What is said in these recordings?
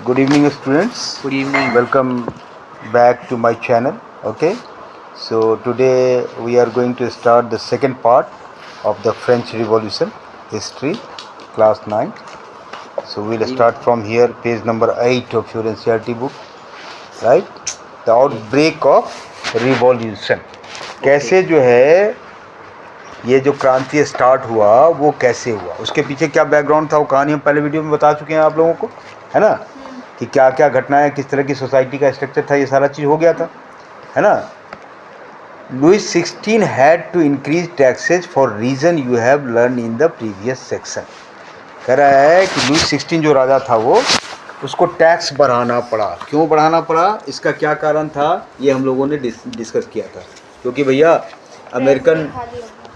Good evening, students. Good evening. Welcome back to my channel. Okay, so today we are going to start the second part of the French Revolution history, class 9. So we'll start from here, page number 8 of your NCERT book, right? The outbreak of revolution. कैसे जो है ये जो क्रांति start हुआ वो कैसे हुआ, उसके पीछे क्या बैकग्राउंड था, वो कहानी हम पहले वीडियो में बता चुके हैं आप लोगों को, है ना, कि क्या क्या घटनाएं, किस तरह की सोसाइटी का स्ट्रक्चर था, ये सारा चीज़ हो गया था, है ना। Louis 16 had to increase taxes for reason you have learn in the previous section. कह रहा है कि लुइस 16 जो राजा था वो उसको टैक्स बढ़ाना पड़ा। क्यों बढ़ाना पड़ा, इसका क्या कारण था, ये हम लोगों ने डिस्कस किया था। क्योंकि भैया अमेरिकन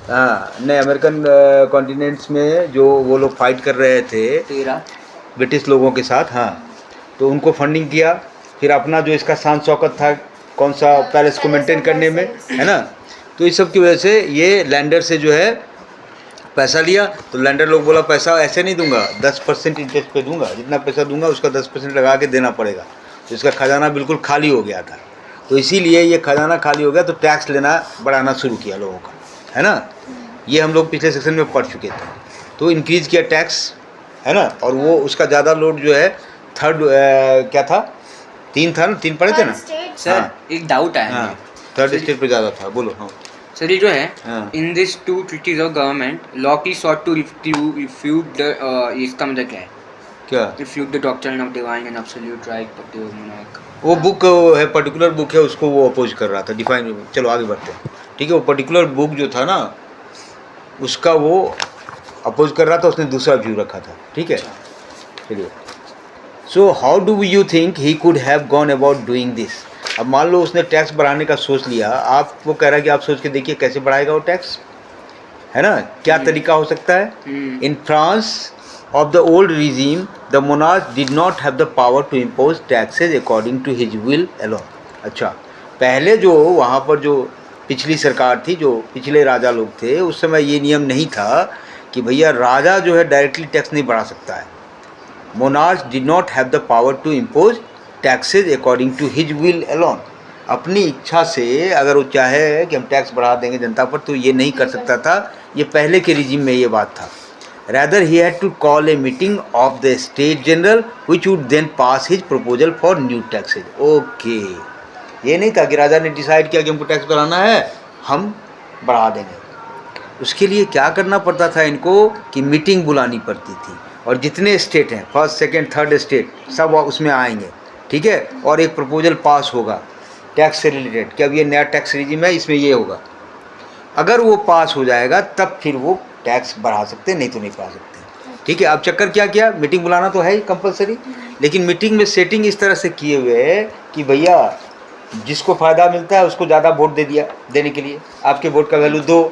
अमेरिकन कॉन्टिनेंट्स में जो वो लोग फाइट कर रहे थे ब्रिटिश लोगों के साथ, तो उनको फंडिंग किया, फिर अपना जो इसका शान शौकत था कौन सा पैलेस को मेंटेन करने में, है ना, तो इस सब की वजह से ये लैंडर से जो है पैसा लिया। तो लैंडर लोग बोला पैसा ऐसे नहीं दूंगा, 10% इंटरेस्ट पे दूंगा, जितना पैसा दूंगा उसका 10% लगा के देना पड़ेगा। तो इसका खजाना बिल्कुल खाली हो गया था, तो इसीलिए ये खजाना खाली हो गया तो टैक्स लेना बढ़ाना शुरू किया लोगों का, है ना। ये हम लोग पिछले सेक्शन में पढ़ चुके थे। तो इंक्रीज़ किया टैक्स, है ना, और वो उसका ज़्यादा लोड जो है थर्ड क्या था, 3 था ना, 3 पढ़े थे ना सर। एक डाउट है, थर्ड स्टेट पे ज़्यादा था, बोलो। हाँ सर, ये जो है in this two treaties of government Locke sought to refute the, इसका मतलब क्या है, क्या refute the doctrine of divine and absolute right of the monarch. वो बुक है, पर्टिकुलर बुक है, उसको वो अपोज कर रहा था, डिफाइन। चलो आगे बढ़ते हैं, ठीक है। वो पर्टिकुलर बुक जो था ना उसका वो अपोज कर रहा था, उसने दूसरा व्यू रखा था, ठीक है। चलिए, so how do you think he could have gone about doing this. अब मान लो उसने टैक्स बढ़ाने का सोच लिया, आप वो कह रहा है कि आप सोच के देखिए कैसे बढ़ाएगा वो टैक्स, है ना, क्या तरीका हो सकता है। In France of the old regime, the monarch did not have the power to impose taxes according to his will alone. अच्छा, पहले जो वहाँ पर जो पिछली सरकार थी, जो पिछले राजा लोग थे, उस समय ये नियम नहीं था कि भैया राजा जो है डायरेक्टली टैक्स नहीं बढ़ा सकता है। monarch did not have the power to impose taxes according to his will alone. अपनी इच्छा से अगर वो चाहे कि हम टैक्स बढ़ा देंगे जनता पर, तो ये नहीं कर सकता था। ये पहले के रिजीम में ये बात था। Rather, he had to call a meeting of the State General, which would then pass his proposal for new taxes. Okay, ये नहीं था कि राजा ने डिसाइड किया कि हमको टैक्स बढ़ाना है, हम बढ़ा देंगे। उसके लिए क्या करना पड़ता था इनको कि मीटिंग बुलानी पड़ती थी, और जितने स्टेट हैं, फर्स्ट सेकेंड थर्ड स्टेट, सब उसमें आएंगे, ठीक है, और एक प्रपोजल पास होगा टैक्स से रिलेटेड कि अब ये नया टैक्स रिजीम है, इसमें ये होगा। अगर वो पास हो जाएगा तब फिर वो टैक्स बढ़ा सकते, नहीं तो नहीं बढ़ा सकते, ठीक है। अब चक्कर क्या किया, मीटिंग बुलाना तो है ही कंपलसरी, लेकिन मीटिंग में सेटिंग इस तरह से किए हुए है कि भैया जिसको फ़ायदा मिलता है उसको ज़्यादा वोट दे दिया, देने के लिए आपके वोट का वैल्यू 2,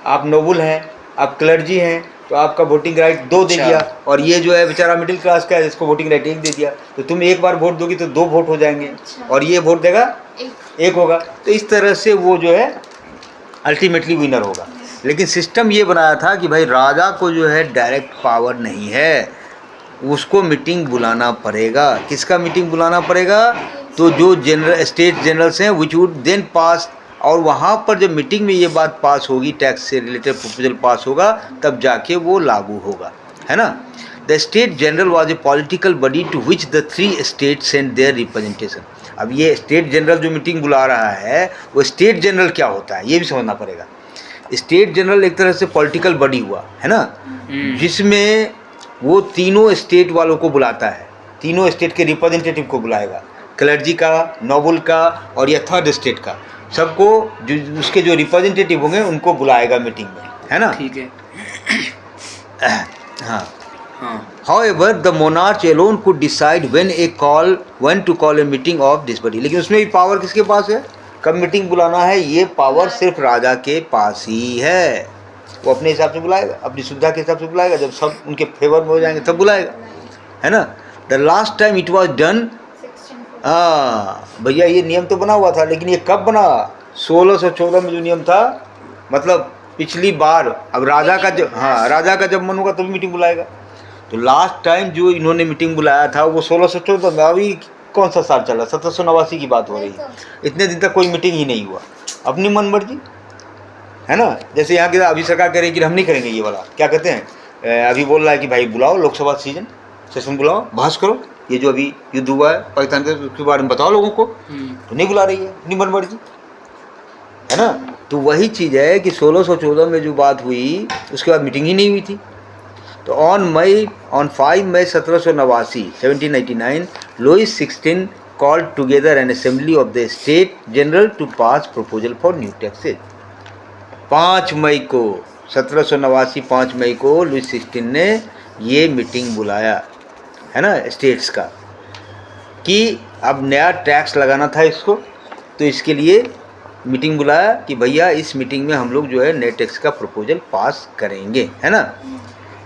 आप नोबल हैं, आप क्लर्जी हैं, तो आपका वोटिंग राइट 2 दे दिया, और ये जो है बेचारा मिडिल क्लास का है, इसको वोटिंग राइट 1 दे दिया, तो तुम एक बार वोट दोगी तो 2 वोट हो जाएंगे, और ये वोट देगा 1 होगा। तो इस तरह से वो जो है अल्टीमेटली विनर होगा। लेकिन सिस्टम ये बनाया था कि भाई राजा को जो है डायरेक्ट पावर नहीं है, उसको मीटिंग बुलाना पड़ेगा। किसका मीटिंग बुलाना पड़ेगा, तो जो जनरल स्टेट जनरल्स हैं विच वुड देन पास, और वहाँ पर जब मीटिंग में ये बात पास होगी, टैक्स से रिलेटेड प्रपोजल पास होगा, तब जाके वो लागू होगा, है ना। The state general was a political body to which the 3 state send their representation. अब ये स्टेट जनरल जो मीटिंग बुला रहा है, वो स्टेट जनरल क्या होता है ये भी समझना पड़ेगा। स्टेट जनरल एक तरह से पॉलिटिकल बॉडी हुआ, है ना, जिसमें वो तीनों स्टेट वालों को बुलाता है, तीनों स्टेट के रिप्रेजेंटेटिव को बुलाएगा, क्लर्जी का, नोबल का और या थर्ड स्टेट का, सबको जो उसके जो रिप्रेजेंटेटिव होंगे उनको बुलाएगा मीटिंग में, है ना, ठीक है। हाँ। However, the monarch alone could decide when to call a meeting of this body. लेकिन उसमें भी पावर किसके पास है, कब मीटिंग बुलाना है, ये पावर सिर्फ राजा के पास ही है। वो अपने हिसाब से बुलाएगा, अपनी सुविधा के हिसाब से बुलाएगा, जब सब उनके फेवर में हो जाएंगे तब बुलाएगा, है ना। The last time it was done, भैया ये नियम तो बना हुआ था, लेकिन ये कब बना, 1614 में जो नियम था, मतलब पिछली बार। अब राजा का जब राजा का जब मन होगा तभी मीटिंग बुलाएगा। तो लास्ट टाइम जो इन्होंने मीटिंग बुलाया था वो 1614 में, अभी कौन सा साल चला, 1789 की बात हो रही है। इतने दिन तक कोई मीटिंग ही नहीं हुआ, अपनी मन मर्जी, है ना। जैसे यहाँ की अभी सरकार कह रही है कि हम नहीं करेंगे ये वाला, क्या कहते हैं, अभी बोल रहा है कि भाई बुलाओ लोकसभा सेशन बुलाओ, बहस करो, ये जो अभी युद्ध हुआ है पाकिस्तान के उसके बारे में बताओ लोगों को, तो नहीं बुला रही है, अपनी मन मर्जी, है ना। तो वही चीज़ है कि 1614 में जो बात हुई उसके बाद मीटिंग ही नहीं हुई थी। तो on 5 May 1789 1789 Louis 16 called together an assembly of the state general to pass proposal for new taxes। 5 मई को 1789 5 मई को लुइस 16 ने ये मीटिंग बुलाया, है ना, स्टेट्स का, कि अब नया टैक्स लगाना था इसको, तो इसके लिए मीटिंग बुलाया कि भैया इस मीटिंग में हम लोग जो है नए टैक्स का प्रपोजल पास करेंगे, है ना।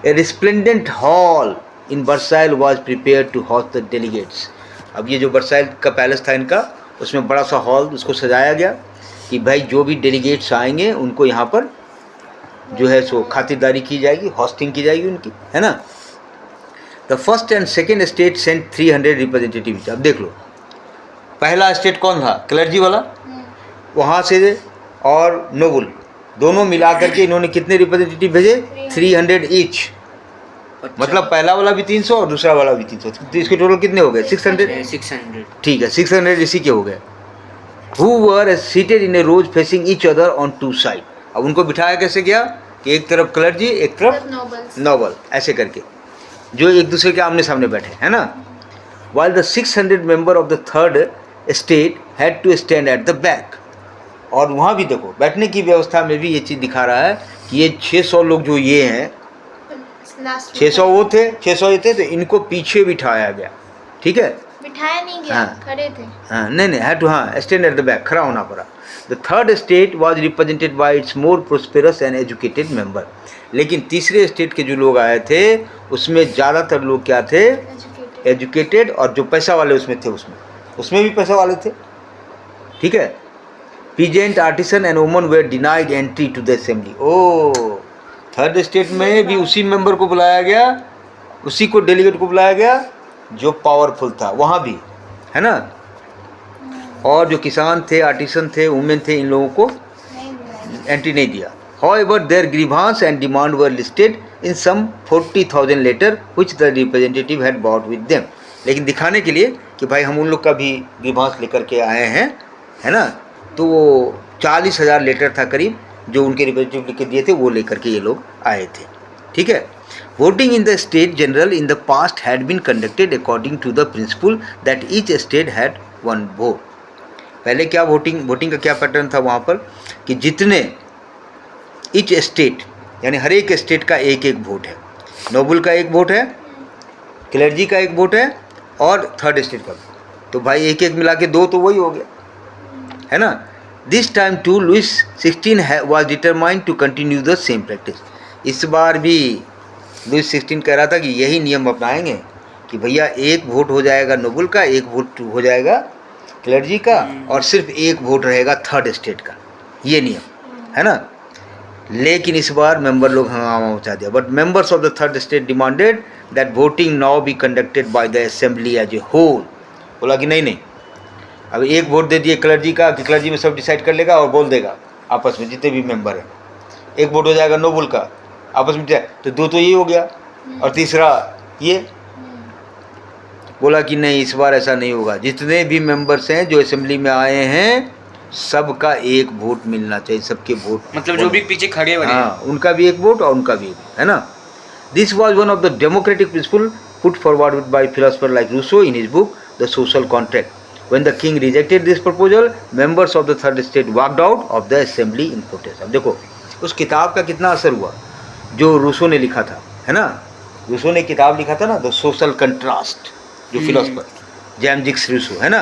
A resplendent hall in Versailles was prepare to host the delegates. अब ये जो वर्साइल का पैलेस था इनका, उसमें बड़ा सा हॉल उसको सजाया गया कि भाई जो भी डेलीगेट्स आएंगे उनको यहाँ पर जो है सो खातिरदारी की जाएगी, होस्टिंग की जाएगी उनकी, है ना। The first and second state sent 300 representative. अब देख लो, पहला स्टेट कौन था, क्लर्जी वाला, वहाँ से और नोबल दोनों मिला करके इन्होंने कितने रिप्रेजेंटेटिव भेजे, 300 ईच। मतलब पहला वाला भी 300 और दूसरा वाला भी 300, तो इसके टोटल कितने हो गए, 600। ठीक है, 600 इसी के हो गए। Who were seated in a row facing each other on 2 side. अब उनको बिठाया कैसे गया कि एक तरफ क्लर्जी एक तरफ नोबल, ऐसे करके जो एक दूसरे के आमने सामने बैठे, है ना। While the 600 member of the third state had to stand at the back. और वहाँ भी देखो बैठने की व्यवस्था में भी ये चीज़ दिखा रहा है कि ये 600 लोग जो ये हैं, 600 वो थे, 600 ये थे, तो इनको पीछे बिठाया गया, ठीक है, बिठाया नहीं गया, हाँ, खड़े थे, हाँ, नहीं है टू, हाँ, स्टैंड एट द बैक, खड़ा होना पड़ा। The third state was represented by it's more prosperous and educated member. लेकिन तीसरे स्टेट के जो लोग आए थे उसमें ज़्यादातर लोग क्या थे, एजुकेटेड, और जो पैसा वाले उसमें थे, उसमें भी पैसा वाले थे, ठीक है। Peasant artisan and women were denied entry to the assembly. ओ, थर्ड स्टेट में भी उसी मेंबर को बुलाया गया, उसी को डेलीगेट को बुलाया गया जो पावरफुल था वहाँ भी, है ना। और जो किसान थे, आर्टिसन थे, वुमेन थे, इन लोगों को एंट्री नहीं दिया। However, their grievance and demand were listed in some 40,000 letter which the representative had brought with them। लेकिन दिखाने के लिए कि भाई हम उन लोग का भी ग्रीवांस लेकर के आए हैं, है ना। तो वो 40,000 लेटर था करीब जो उनके रिप्रेजेंटेटिव लिख के दिए थे, वो लेकर के ये लोग आए थे, ठीक है। Voting in the state general in the past had been conducted according to the principle that each state had 1 vote. पहले क्या वोटिंग का क्या पैटर्न था वहाँ पर कि जितने ईच स्टेट यानी हर एक स्टेट का एक एक वोट है, नोबल का एक वोट है, क्लर्जी का एक वोट है और थर्ड स्टेट का, तो भाई एक एक मिला के 2 तो वही हो गया, है ना। This time too Louis 16 was determined to continue the same practice. इस बार भी लुइस 16 कह रहा था कि यही नियम अपनाएंगे कि भैया एक वोट हो जाएगा नोबल का, एक वोट हो जाएगा क्लर्जी का, और सिर्फ एक वोट रहेगा थर्ड स्टेट का, ये नियम, है ना। लेकिन इस बार मेंबर लोग हंगामा मचा दिया। But members of the third state demanded that voting now be conducted by the assembly as a whole. बोला कि नहीं, अब एक वोट दे दिए क्लर्जी का कि क्लर्जी में सब डिसाइड कर लेगा और बोल देगा आपस में जितने भी मेंबर हैं। एक वोट हो जाएगा नोबल का, आपस में तो 2 तो ये हो गया और तीसरा ये। बोला कि नहीं, इस बार ऐसा नहीं होगा, जितने भी मेंबर्स हैं जो असेंबली में आए हैं सबका एक वोट मिलना चाहिए, सबके वोट, मतलब जो भी पीछे खड़े हुए, हाँ, उनका भी एक वोट और उनका भी एक, है ना। This was one of the democratic principle put forward by philosopher like Rousseau in his book the social contract. When the king rejected this proposal, members of the third state walked out of the assembly in protest। अब देखो उस किताब का कितना असर हुआ जो Rousseau ने लिखा था, है ना। रूसो ने किताब लिखा था ना, द सोशल कंट्रास्ट, जो फिलोसोफर जेम्स जिक्स रूसो, है ना।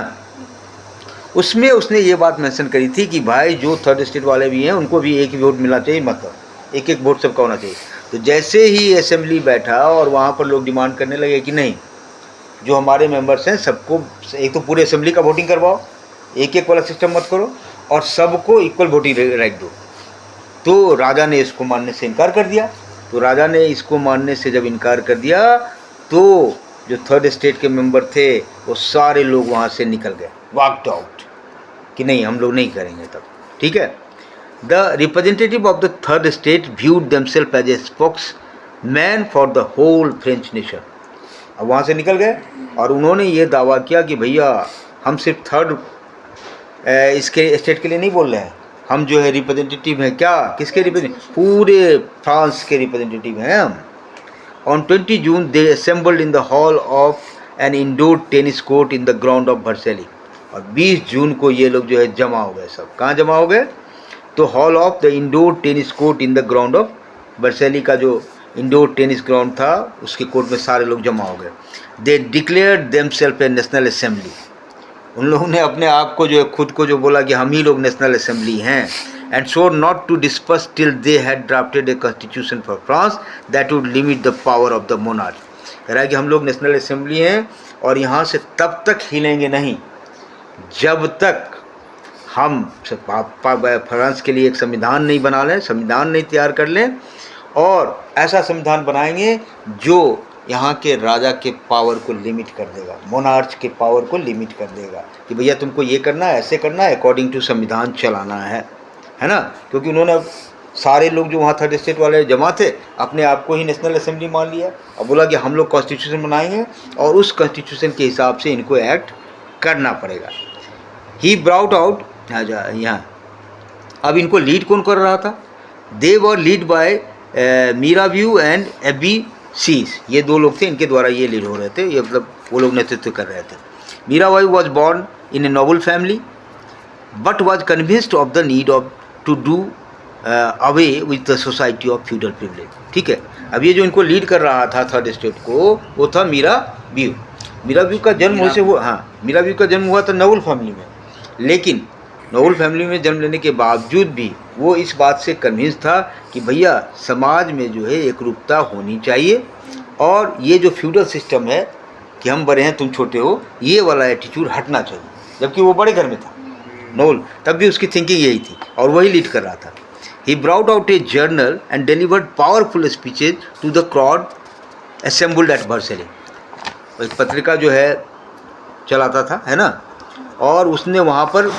उसमें उसने ये बात मेंशन करी थी कि भाई जो थर्ड स्टेट वाले भी हैं उनको भी एक ही वोट मिलना चाहिए, मतलब एक एक वोट सबका होना चाहिए। तो जैसे ही असेंबली बैठा और वहाँ पर लोग डिमांड करने लगे कि नहीं, जो हमारे मेंबर्स हैं सबको एक तो पूरे असेंबली का वोटिंग करवाओ, एक एक वाला सिस्टम मत करो, और सबको इक्वल वोटिंग राइट दो, तो राजा ने इसको मानने से इनकार कर दिया तो राजा ने इसको मानने से जब इनकार कर दिया तो जो थर्ड स्टेट के मेंबर थे वो सारे लोग वहाँ से निकल गए, वॉकड आउट, कि नहीं हम लोग नहीं करेंगे तब, ठीक है। The representative of the third state viewed themselves as a spokesman for the whole French nation. अब वहाँ से निकल गए और उन्होंने ये दावा किया कि भैया हम सिर्फ थर्ड इसके स्टेट के लिए नहीं बोल रहे हैं, हम जो है रिप्रेजेंटेटिव हैं, क्या किसके रिप्रेजेंटेटिव, पूरे फ्रांस के रिप्रेजेंटेटिव हैं हम। On 20 June they assembled in the hall of an indoor tennis court in the ground of Versailles. और 20 जून को ये लोग जो है जमा हो गए, सब कहाँ जमा हो गए, तो hall of the indoor tennis court in the ground of Vercelli का जो इंडोर टेनिस ग्राउंड था उसके कोर्ट में सारे लोग जमा हो गए। दे डिक्लेयर्ड देमसेल्फ ए नेशनल असेंबली। उन लोगों ने अपने आप को जो है खुद को जो बोला कि हम ही लोग नेशनल असेंबली हैं। And swore not to disperse till they had drafted a constitution for France that would limit the power of the monarch. कह रहा है कि हम लोग नेशनल असेंबली हैं और यहाँ से तब तक हिलेंगे नहीं जब तक हम फ्रांस के लिए एक संविधान नहीं बना लें, संविधान नहीं तैयार कर लें, और ऐसा संविधान बनाएंगे जो यहाँ के राजा के पावर को लिमिट कर देगा, मोनार्च के पावर को लिमिट कर देगा कि भैया तुमको ये करना है, ऐसे करना है, अकॉर्डिंग टू संविधान चलाना है ना। क्योंकि उन्होंने सारे लोग जो वहाँ थर्ड स्टेट वाले जमा थे अपने आप को ही नेशनल असेंबली मान लिया और बोला कि हम लोग कॉन्स्टिट्यूशन बनाएंगे और उस कॉन्स्टिट्यूशन के हिसाब से इनको एक्ट करना पड़ेगा। ही ब्राउट आउट यहाँ। अब इनको लीड कौन कर रहा था, दे वर लीड बाय मीराव्यू एंड एबी सीस। ये दो लोग थे, इनके द्वारा ये लीड हो रहे थे, ये मतलब वो लोग नेतृत्व कर रहे थे। Mirabeau was born in a noble family but was convinced of the need of to do away with the society of feudal privilege. ठीक है, अब ये जो इनको लीड कर रहा था थर्ड स्टेट को वो था मीराव्यू। मीराव्यू का जन्म वैसे हुआ, हाँ मीराव्यू का जन्म हुआ था नोबल फैमिली में, लेकिन नोबल फैमिली में जन्म लेने के बावजूद भी वो इस बात से कन्विंस था कि भैया समाज में जो है एकरूपता होनी चाहिए और ये जो फ्यूडल सिस्टम है कि हम बड़े हैं तुम छोटे हो, ये वाला एटीट्यूड हटना चाहिए। जबकि वो बड़े घर में था नोबल, तब भी उसकी थिंकिंग यही थी और वही लीड कर रहा था। He brought out a journal and delivered powerful speeches to the crowd assembled at Versailles. एक पत्रिका जो है चलाता था, है ना, और उसने वहाँ पर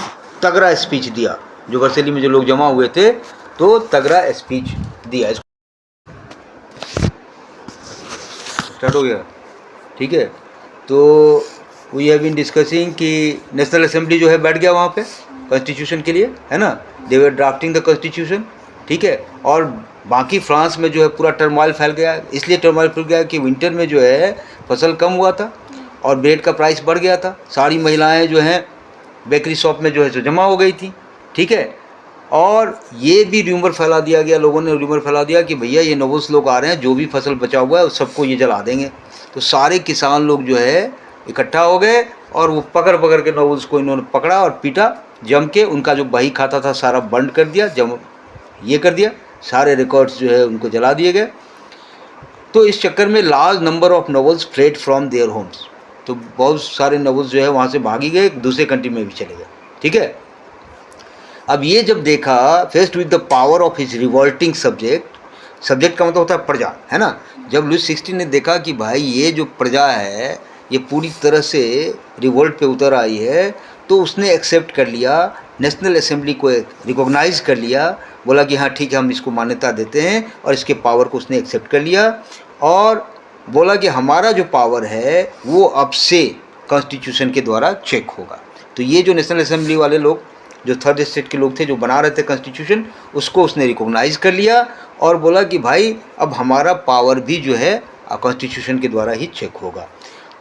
तगड़ा स्पीच दिया। जो वर्सेली में जो लोग जमा हुए थे तो तगड़ा स्पीच दिया। स्टार्ट हो गया, ठीक है। तो वी हैव बीन डिस्कसिंग कि नेशनल असेंबली जो है बैठ गया वहाँ पे कॉन्स्टिट्यूशन के लिए, है ना, दे वर ड्राफ्टिंग द कॉन्स्टिट्यूशन, ठीक है। और बाकी फ्रांस में जो है पूरा टर्मोइल फैल गया, इसलिए टर्मोइल फैल गया कि विंटर में जो है फसल कम हुआ था और ब्रेड का प्राइस बढ़ गया था। सारी महिलाएं जो हैं बेकरी शॉप में जो है सो जमा हो गई थी, ठीक है। और ये भी र्यूमर फैला दिया गया, लोगों ने र्यूमर फैला दिया कि भैया ये नोबल्स लोग आ रहे हैं, जो भी फसल बचा हुआ है उस सबको ये जला देंगे। तो सारे किसान लोग जो है इकट्ठा हो गए और वो पकड़ पकड़ के नोबल्स को इन्होंने पकड़ा और पीटा जम के। उनका जो बही खाता था सारा बंद कर दिया, जम ये कर दिया, सारे रिकॉर्ड्स जो है उनको जला दिए गए। तो इस चक्कर में large number of nobles fled from their homes. तो बहुत सारे नोबल्स जो है वहाँ से भागी गए, दूसरे कंट्री में भी चले गए, ठीक है। अब ये जब देखा faced with the power of his revolting subject, subject का मतलब होता है प्रजा, है ना। जब लुई 16 ने देखा कि भाई ये जो प्रजा है ये पूरी तरह से रिवोल्ट पे उतर आई है, तो उसने एक्सेप्ट कर लिया, नेशनल असेंबली को रिकॉग्नाइज कर लिया, बोला कि हाँ ठीक है हम इसको मान्यता देते हैं, और इसके पावर को उसने एक्सेप्ट कर लिया और बोला कि हमारा जो पावर है वो अब से कॉन्स्टिट्यूशन के द्वारा चेक होगा। तो ये जो नेशनल असेंबली वाले लोग जो थर्ड स्टेट के लोग थे जो बना रहे थे कॉन्स्टिट्यूशन, उसको उसने रिकॉग्नाइज कर लिया और बोला कि भाई अब हमारा पावर भी जो है कॉन्स्टिट्यूशन के द्वारा ही चेक होगा।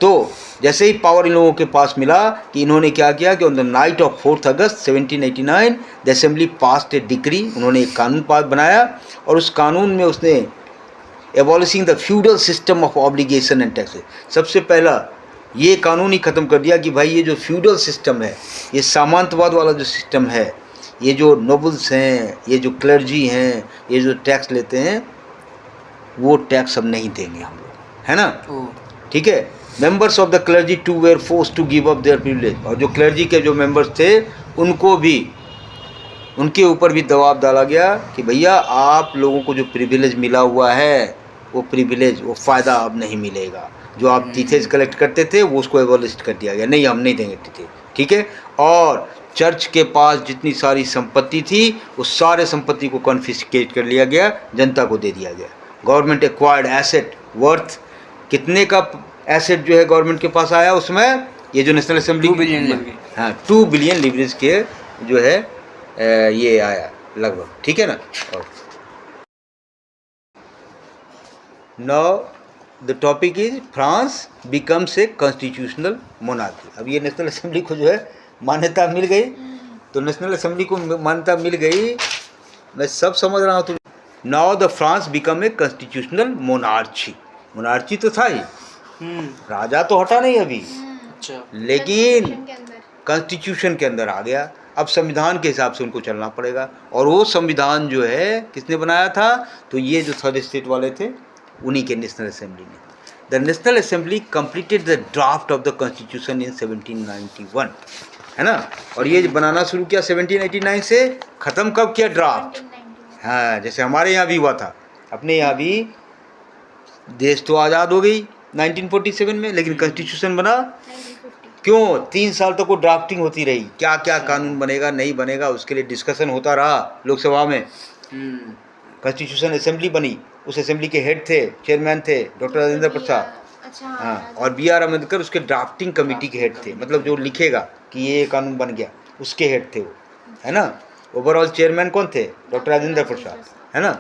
तो जैसे ही पावर इन लोगों के पास मिला कि इन्होंने क्या किया कि on the night of 4 August 1789 the assembly passed A decree, उन्होंने एक कानून पास बनाया और उस कानून में उसने abolishing the feudal system of obligation and taxes, सबसे पहला ये कानून ही ख़त्म कर दिया कि भाई ये जो फ्यूडल सिस्टम है, ये सामंतवाद वाला जो सिस्टम है, ये जो नोबल्स हैं, ये जो क्लर्जी हैं, ये जो टैक्स लेते हैं, वो टैक्स अब नहीं देंगे हम लोग, है ना, ठीक है। Members of the clergy too were force to give up their privilege, और जो क्लर्जी के जो मेंबर्स थे उनको भी उनके ऊपर भी दबाव डाला गया कि भैया आप लोगों को जो प्रिविलेज मिला हुआ है वो प्रिविलेज, वो फ़ायदा अब नहीं मिलेगा। जो आप टीथेज कलेक्ट करते थे वो उसको एबॉलिश कर दिया गया, नहीं हम नहीं देंगे टीथे, ठीक है। और चर्च के पास जितनी सारी संपत्ति थी उस सारे संपत्ति को कॉन्फिस्केट कर लिया गया, जनता को दे दिया गया। गवर्नमेंट एक्वायर्ड एसेट वर्थ, कितने का एसेट जो है गवर्नमेंट के पास आया उसमें, ये जो नेशनल असेंबली 2 बिलियन हाँ 2 बिलियन लीवरेज के जो है ये आया लगभग, ठीक है ना। और now the topic is France becomes a constitutional monarchy. अब ये नेशनल असेंबली को जो है मान्यता मिल गई, तो नेशनल असेंबली को मान्यता मिल गई, मैं सब समझ रहा हूँ। तो now the France become a constitutional monarchy. Monarchy तो था ही, राजा तो हटा नहीं अभी, अच्छा, लेकिन कॉन्स्टिट्यूशन के अंदर आ गया। अब संविधान के हिसाब से उनको चलना पड़ेगा, और वो संविधान जो है किसने बनाया था, तो ये जो थर्ड स्टेट वाले थे उन्हीं के नेशनल असेंबली ने। The national assembly completed the draft of the constitution in 1791, है ना। और ये बनाना शुरू किया 1789 से, ख़त्म कब किया ड्राफ्ट, हाँ जैसे हमारे यहाँ भी हुआ था, अपने यहाँ भी देश तो आज़ाद हो गई 1947 में, लेकिन कॉन्स्टिट्यूशन बना क्यों, 3 साल तक वो ड्राफ्टिंग होती रही, क्या क्या कानून बनेगा नहीं बनेगा उसके लिए डिस्कशन होता रहा लोकसभा में। कॉन्स्टिट्यूशन असेंबली बनी, उस असेंबली के हेड थे, चेयरमैन थे डॉक्टर राजेंद्र प्रसाद, हाँ, और B.R. अम्बेडकर उसके ड्राफ्टिंग कमेटी के हेड थे, मतलब जो लिखेगा कि ये कानून बन गया उसके हेड थे वो, है ना। ओवरऑल चेयरमैन कौन थे, डॉक्टर राजेंद्र प्रसाद, है ना।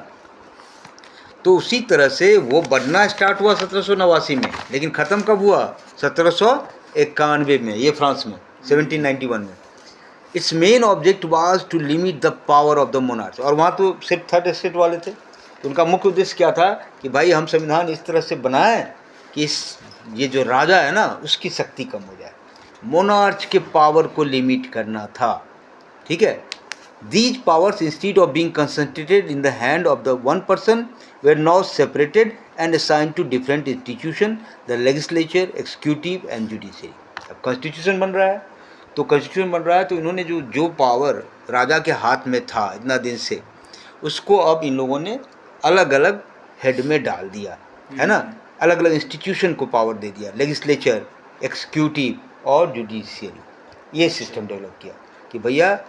तो उसी तरह से वो बनना स्टार्ट हुआ 1789 में, लेकिन ख़त्म कब हुआ, 1791 में, ये फ्रांस में 1791 में। Its main object was to limit the power of the monarch. और वहाँ तो सिर्फ थर्ड स्टेट वाले थे, तो उनका मुख्य उद्देश्य क्या था कि भाई हम संविधान इस तरह से बनाएं कि ये जो राजा है ना उसकी शक्ति कम हो जाए, मोनार्च के पावर को लिमिट करना था, ठीक है। These powers, instead of being concentrated in the hand of the one person, were now separated and assigned to different institutions, the legislature, executive and judiciary. अब कॉन्स्टिट्यूशन बन रहा है, तो कॉन्स्टिट्यूशन बन रहा है तो इन्होंने जो पावर राजा के हाथ में था इतना दिन से, उसको अब इन लोगों ने अलग अलग हेड में डाल दिया, है ना। अलग अलग इंस्टीट्यूशन को पावर दे दिया, लेजिस्लेचर, एक्सिक्यूटिव और जुडिशियरी। ये सिस्टम डेवलप किया कि भैया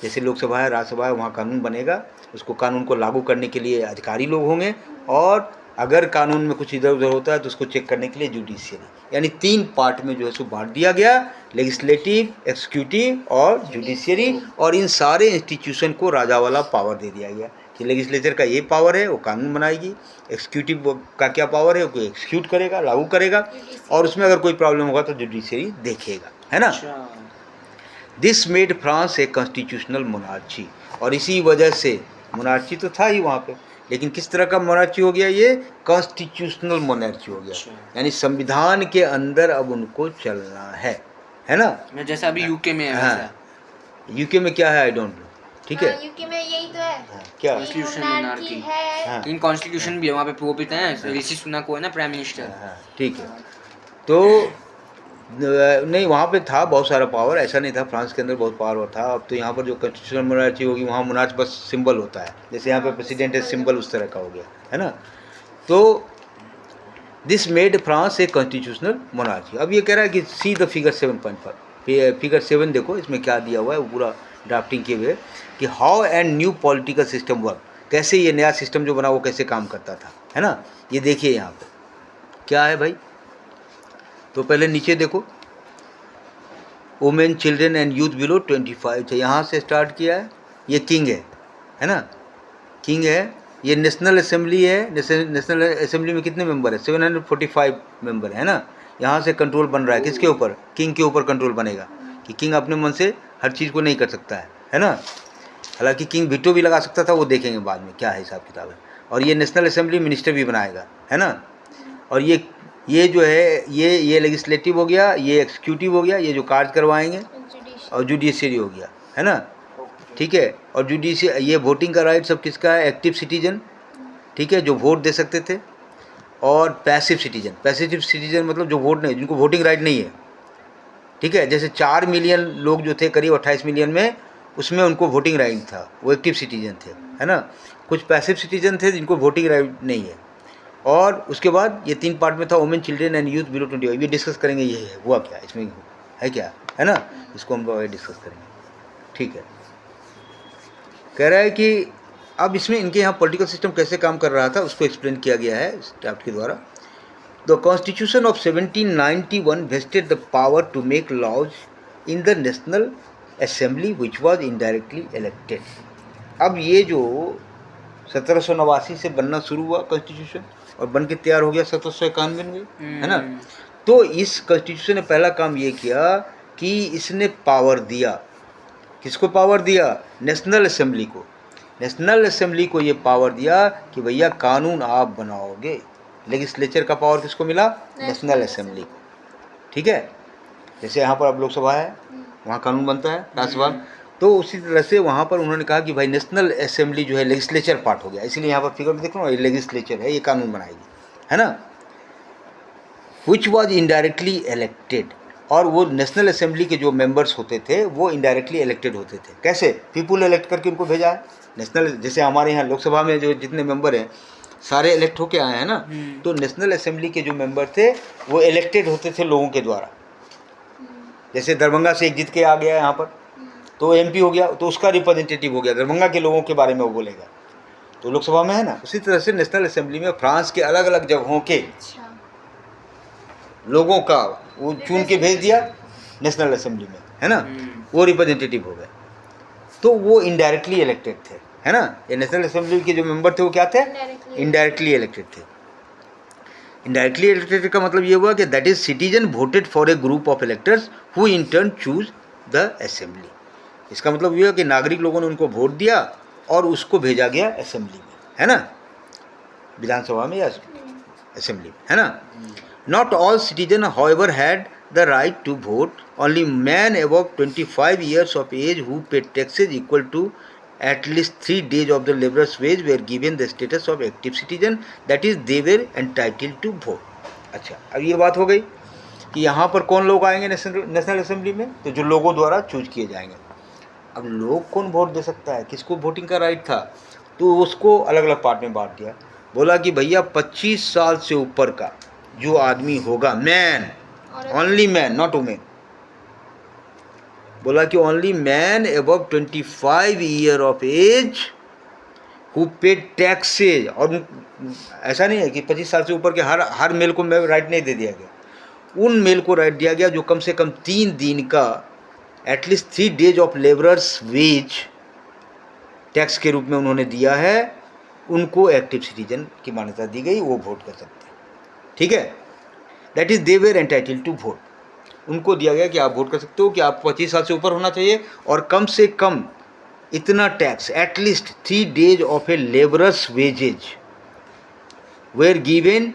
जैसे लोकसभा है, राज्यसभा है, वहाँ कानून बनेगा, उसको कानून को लागू करने के लिए अधिकारी लोग होंगे, और अगर कानून में कुछ इधर उधर होता है तो उसको चेक करने के लिए जुडिशियरी। यानी 3 पार्ट में जो है सो बांट दिया गया, लेजिस्लेटिव, एक्सिक्यूटिव और जुडिशियरी। और इन सारे इंस्टीट्यूशन को राजा वाला पावर दे दिया गया कि लेजिस्लेचर का ये पावर है वो कानून बनाएगी, एक्सिक्यूटिव का क्या पावर है वो एक्सिक्यूट करेगा, लागू करेगा, और उसमें अगर कोई प्रॉब्लम होगा तो जुडिशियरी देखेगा, है ना। This made France a constitutional monarchy. और इसी वजह से मोनार्ची तो था ही वहाँ पे, लेकिन किस तरह का मोनार्ची हो गया, ये कॉन्स्टिट्यूशनल मोनार्ची हो गया, यानी संविधान के अंदर अब उनको चलना है ना। जैसा अभी यूके में है। हाँ, यूके में क्या है आई डोंट नो, ठीक है। यूके में यही तो है, हाँ, क्या कॉन्स्टिट्यूशन मोनार्की है। हाँ, इन कॉन्स्टिट्यूशन भी है वहाँ पे प्रोपित है, ऋषि सुनक को है ना प्राइम मिनिस्टर। हाँ, ठीक है। तो नहीं, वहाँ पे था बहुत सारा पावर, ऐसा नहीं था, फ्रांस के अंदर बहुत पावर था। अब तो यहाँ पर जो कॉन्स्टिट्यूशनल मोनार्ची होगी वहाँ मोनार्च बस सिंबल होता है, जैसे यहाँ पे प्रेसिडेंट है सिंबल उस तरह का हो गया, है ना। तो this made France a constitutional monarchy. अब ये कह रहा है कि सी द फिगर 7.5, फिगर 7 देखो इसमें क्या दिया हुआ है, वो पूरा ड्राफ्टिंग किए हुए कि how and new political system work, कैसे ये नया सिस्टम जो बना वो कैसे काम करता था, है ना। ये देखिए यहाँ पे क्या है भाई, तो पहले नीचे देखो, women, children and youth below 25 थे, यहाँ से स्टार्ट किया है। ये किंग है ना, किंग है। ये नेशनल असेंबली है, नेशनल असेंबली में कितने मेंबर है, 745 मेंबर है ना। यहाँ से कंट्रोल बन रहा है किसके ऊपर, किंग के ऊपर कंट्रोल बनेगा कि किंग अपने मन से हर चीज़ को नहीं कर सकता है ना। हालांकि किंग वीटो भी लगा सकता था, वो देखेंगे बाद में क्या है हिसाब किताब है। और ये नेशनल असेंबली मिनिस्टर भी बनाएगा, है ना। और ये जो है ये लेजिस्लेटिव हो गया, ये एक्सिक्यूटिव हो गया, ये जो कार्य करवाएंगे, और जुडिशियरी हो गया, है ना, ठीक है। और जुडिशियरी, ये वोटिंग का राइट सब किसका है, एक्टिव सिटीजन, ठीक है, जो वोट दे सकते थे, और पैसिव सिटीजन मतलब जो वोट नहीं, जिनको वोटिंग राइट नहीं है, ठीक है। जैसे 4 मिलियन लोग जो थे करीब 28 मिलियन में, उसमें उनको वोटिंग राइट था, वो एक्टिव सिटीजन थे, है ना। कुछ पैसिव सिटीजन थे जिनको वोटिंग राइट नहीं है। और उसके बाद ये 3 पार्ट में था, women, children and youth below 25। ये डिस्कस करेंगे ये है हुआ क्या इसमें, है क्या, है ना, इसको हम डिस्कस करेंगे, ठीक है। कह रहा है कि अब इसमें इनके यहाँ पॉलिटिकल सिस्टम कैसे काम कर रहा था उसको एक्सप्लेन किया गया है इस ड्राफ्ट के द्वारा। The constitution of 1791 vested the power to make laws in the national assembly which was indirectly elected. अब ये जो 1789 से बनना शुरू हुआ कॉन्स्टिट्यूशन और बन के तैयार हो गया 1791 में, है ना। तो इस कॉन्स्टिट्यूशन ने पहला काम ये किया कि इसने पावर दिया, किसको पावर दिया, नेशनल असेंबली को। नेशनल असेंबली को ये पावर दिया कि भैया कानून आप बनाओगे। लेजिस्लेचर का पावर किसको मिला, नेशनल असेंबली को, ठीक है। जैसे यहाँ पर अब लोकसभा है, वहाँ कानून बनता है, राज्यसभा, तो उसी तरह से वहाँ पर उन्होंने कहा कि भाई नेशनल असेंबली जो है लेजिस्लेचर पार्ट हो गया, इसीलिए यहाँ पर फिगर में देख लो, ये लेजिस्लेचर है, ये कानून बनाएगी, है ना। विच वॉज इनडायरेक्टली इलेक्टेड, और वो नेशनल असेंबली के जो मेंबर्स होते थे वो इनडायरेक्टली इलेक्टेड होते थे। कैसे, पीपुल इलेक्ट करके उनको भेजा है नेशनल, जैसे हमारे यहाँ लोकसभा में जो जितने मेंबर हैं सारे इलेक्ट होके आए हैं ना, तो नेशनल असेंबली के जो मेंबर थे वो इलेक्टेड होते थे लोगों के द्वारा। जैसे दरभंगा से एक जीत के आ गया यहाँ पर तो एमपी हो गया, तो उसका रिप्रेजेंटेटिव हो गया, दरभंगा के लोगों के बारे में वो बोलेगा, तो लोकसभा में है ना। उसी तरह से नेशनल असेंबली में फ्रांस के अलग अलग जगहों के लोगों का वो चुन के भेज दिया नेशनल असेंबली में, है ना, वो रिप्रेजेंटेटिव हो गए, तो वो इनडायरेक्टली इलेक्टेड थे, है ना। ये नेशनल असेंबली के जो मेंबर थे वो क्या थे, इनडायरेक्टली इलेक्टेड थे। इनडायरेक्टली इलेक्टेड का मतलब ये हुआ कि that is citizen voted for a group of electors who in turn choose the assembly. इसका मतलब ये है कि नागरिक लोगों ने उनको वोट दिया और उसको भेजा गया असेंबली में, है ना, विधानसभा में या असेंबली में, है ना। Not all citizens, however, had the right to vote. Only men above 25 years of age who paid taxes equal to at least 3 days of the laborer's wage were given the status of active citizen. That is, they were entitled to vote. अच्छा, अब ये बात हो गई कि यहाँ पर कौन लोग आएंगे नेशनल असेंबली में, तो जो लोगों द्वारा चूज किए जाएंगे। अब लोग कौन वोट दे सकता है, किसको वोटिंग का राइट था, तो उसको अलग अलग पार्ट में बांट दिया। बोला कि भैया 25 साल से ऊपर का जो आदमी होगा, man, only man, not women. बोला कि only man above 25 year of age who paid taxes. और ऐसा नहीं है कि 25 साल से ऊपर के हर मेल को राइट नहीं दे दिया गया, उन मेल को राइट दिया गया जो कम से कम 3 दिन का at least 3 days of labourers wage tax के रूप में उन्होंने दिया है, उनको एक्टिव सिटीजन की मान्यता दी गई, वो वोट कर सकते हैं, ठीक है। That is they were entitled to vote, उनको दिया गया कि आप वोट कर सकते हो, कि आप 25 साल से ऊपर होना चाहिए और कम से कम इतना tax, at least 3 days of a labourers wages were given,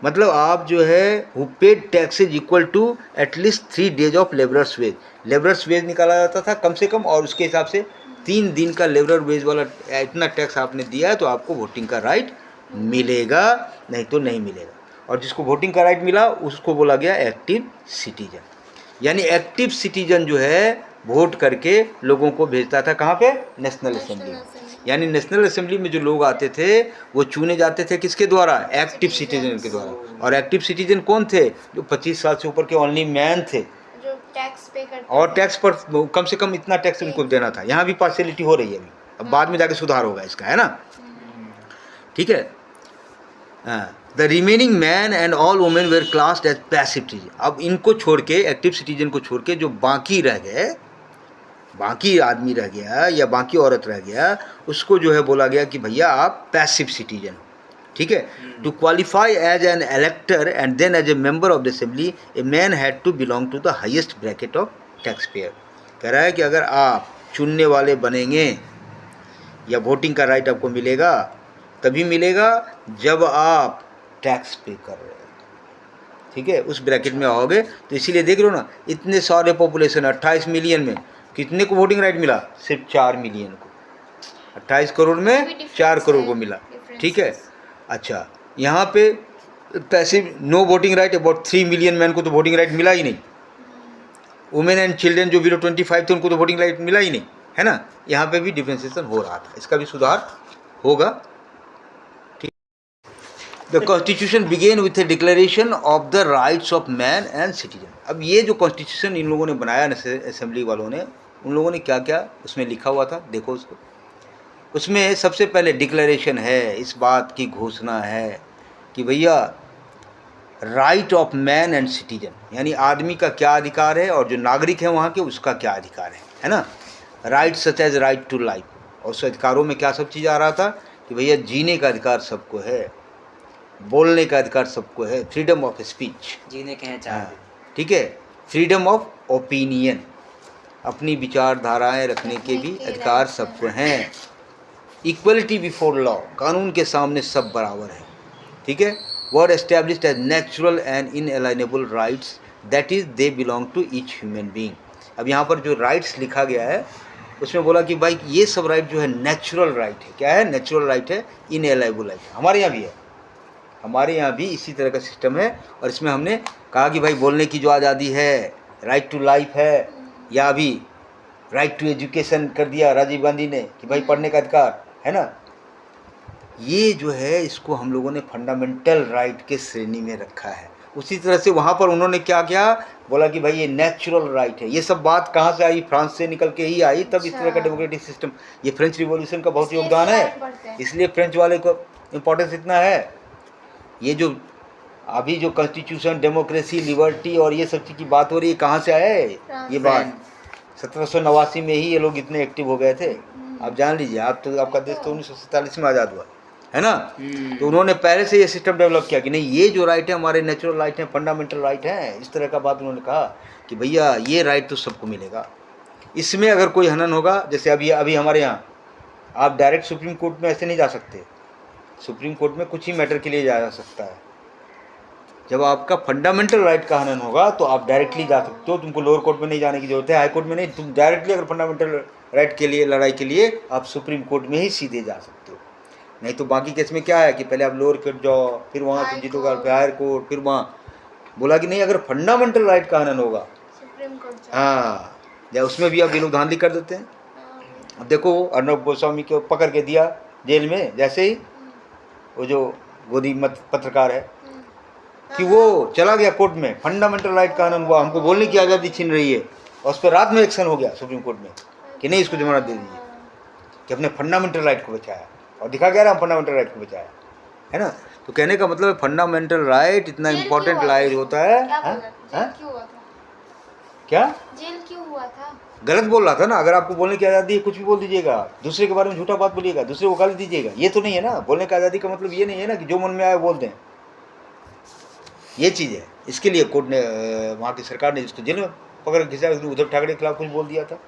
मतलब आप जो है who paid taxes equal to at least 3 days of labourers wage. Labourers wage निकाला जाता था कम से कम, और उसके हिसाब से 3 दिन का लेबरर वेज वाला इतना टैक्स आपने दिया है तो आपको वोटिंग का राइट मिलेगा, नहीं तो नहीं मिलेगा। और जिसको वोटिंग का राइट मिला उसको बोला गया एक्टिव सिटीजन। यानी एक्टिव सिटीजन जो है वोट करके लोगों को भेजता था कहाँ पे, नेशनल असेंबली में। यानी नेशनल असेंबली में जो लोग आते थे वो चुने जाते थे किसके द्वारा, एक्टिव सिटीजन के द्वारा। और एक्टिव सिटीजन कौन थे, जो 25 साल से ऊपर के ओनली मैन थे, जो टैक्स पे करते और टैक्स पर कम से कम इतना टैक्स उनको देना था। यहाँ भी पार्शियलिटी हो रही है अभी, अब बाद में जाके सुधार होगा इसका, है ना, ठीक है। The remaining man and all women were classed as passive citizen. अब इनको छोड़ के, एक्टिव सिटीजन को छोड़ के जो बाकी रह गए, बाकी आदमी रह गया या बाकी औरत रह गया, उसको जो है बोला गया कि भैया आप पैसिव सिटीजन, ठीक है। To qualify as an elector and then as a member of the assembly a man had to belong to the highest bracket of tax payer. कह रहा है कि अगर आप चुनने वाले बनेंगे या वोटिंग का राइट आपको मिलेगा तभी मिलेगा जब आप टैक्स पे कर रहे हैं, ठीक है, उस ब्रैकेट में आओगे। तो इसीलिए देख लो ना, इतने सारे पॉपुलेशन 28 मिलियन में कितने को वोटिंग राइट मिला, सिर्फ 4 मिलियन को। 28 करोड़ में 4 करोड़ को मिला, ठीक है। अच्छा, यहाँ पे passive no voting right about 3 million man को तो वोटिंग राइट मिला ही नहीं, वुमेन एंड चिल्ड्रन जो बिलो 25 थे उनको तो वोटिंग राइट मिला ही नहीं, है ना। यहाँ पे भी डिफ्रेंसिएशन हो रहा था, इसका भी सुधार होगा। ठीक। The constitution began with a declaration of the rights of man and citizen. अब ये जो कॉन्स्टिट्यूशन इन लोगों ने बनाया असेंबली वालों ने, उन लोगों ने क्या क्या उसमें लिखा हुआ था देखो उसको। उसमें सबसे पहले डिक्लेरेशन है, इस बात की घोषणा है कि भैया right of man and citizen, यानी आदमी का क्या अधिकार है और जो नागरिक है वहाँ के उसका क्या अधिकार है ना। Right such as right to life, और उस अधिकारों में क्या सब चीज़ आ रहा था कि भैया जीने का अधिकार सबको है, बोलने का अधिकार सबको है, फ्रीडम ऑफ स्पीच, जीने के हैं चार, ठीक है, फ्रीडम ऑफ ओपिनियन, अपनी विचारधाराएं रखने के भी अधिकार सबको हैं, इक्वलिटी बिफोर लॉ, कानून के सामने सब बराबर हैं, ठीक है, were established as natural and inalienable rights that is they belong to each human being. अब यहाँ पर जो राइट्स लिखा गया है उसमें बोला कि भाई ये सब राइट जो है नेचुरल राइट है। क्या है? नेचुरल राइट है, इनएलाइनेबल राइट है। हमारे यहाँ भी है, हमारे यहाँ भी इसी तरह का सिस्टम है। और इसमें हमने कहा कि भाई बोलने की जो आज़ादी है, राइट टू लाइफ है, या अभी राइट टू एजुकेशन कर दिया राजीव गांधी ने कि भाई पढ़ने का अधिकार है ना, ये जो है इसको हम लोगों ने फंडामेंटल राइट के श्रेणी में रखा है। उसी तरह से वहाँ पर उन्होंने क्या किया, बोला कि भाई ये नेचुरल राइट है। ये सब बात कहाँ से आई? फ्रांस से निकल के ही आई, तब इस तरह का डेमोक्रेटिक सिस्टम, ये फ्रेंच रिवॉल्यूशन का बहुत योगदान है, इसलिए फ्रेंच वाले को इम्पोर्टेंस इतना है। ये जो अभी जो कॉन्स्टिट्यूशन, डेमोक्रेसी, लिबर्टी और ये सब चीज़ की बात हो रही है, कहाँ से आए ये बात? 1789 में ही ये लोग इतने एक्टिव हो गए थे। आप जान लीजिए, आप तो आपका देश तो 1947 में आज़ाद हुआ है ना। तो उन्होंने पहले से ये सिस्टम डेवलप किया कि नहीं, ये जो राइट है हमारे नेचुरल राइट है, फंडामेंटल राइट है। इस तरह का बात उन्होंने कहा कि भैया ये राइट तो सबको मिलेगा। इसमें अगर कोई हनन होगा, जैसे अभी हमारे यहाँ आप डायरेक्ट सुप्रीम कोर्ट में ऐसे नहीं जा सकते। सुप्रीम कोर्ट में कुछ ही मैटर के लिए जा सकता है। जब आपका फंडामेंटल राइट का हनन होगा तो आप डायरेक्टली जा सकते हो, तुमको लोअर कोर्ट में नहीं जाने की जरूरत है, हाई कोर्ट में नहीं। तुम डायरेक्टली अगर फंडामेंटल राइट के लिए लड़ाई के लिए आप सुप्रीम कोर्ट में ही सीधे जा सकते हो। नहीं तो बाकी केस में क्या है कि पहले आप लोअर कोर्ट जाओ, फिर वहाँ से जीतोगा, फिर हायर कोर्ट, फिर वहाँ बोला कि नहीं, अगर फंडामेंटल राइट का हनन होगा सुप्रीम कोर्ट। हाँ, या उसमें भी अब ये लोग धांधली कर देते हैं। अब देखो अर्नब गोस्वामी को पकड़ के दिया जेल में, जैसे ही वो जो गोदी मत पत्रकार है कि वो चला गया कोर्ट में, फंडामेंटल राइट का हनन हुआ, हमको बोलने की आज़ादी छीन रही है, और उस पर रात में एक्शन हो गया सुप्रीम कोर्ट में कि नहीं, इसको जमानत दे दीजिए, कि अपने फंडामेंटल राइट को बचाया और दिखा गया रहा फंडामेंटल राइट को बचाया, है ना। तो कहने का मतलब फंडामेंटल राइट इतना इम्पोर्टेंट राइट होता है। क्या जेल क्यों हुआ था? गलत बोल रहा था ना। अगर आपको बोलने की आज़ादी है, कुछ भी बोल दीजिएगा, दूसरे के बारे में झूठा बात बोलिएगा, दूसरे को गाली दीजिएगा, ये तो नहीं है ना। बोलने की आज़ादी का मतलब ये नहीं है ना कि जो मन में आए बोल दें, ये चीज़ है। इसके लिए कोर्ट ने, वहाँ की सरकार ने जिसको जेल में पकड़ के घिसा, उद्धव ठाकरे के खिलाफ कुछ बोल दिया था,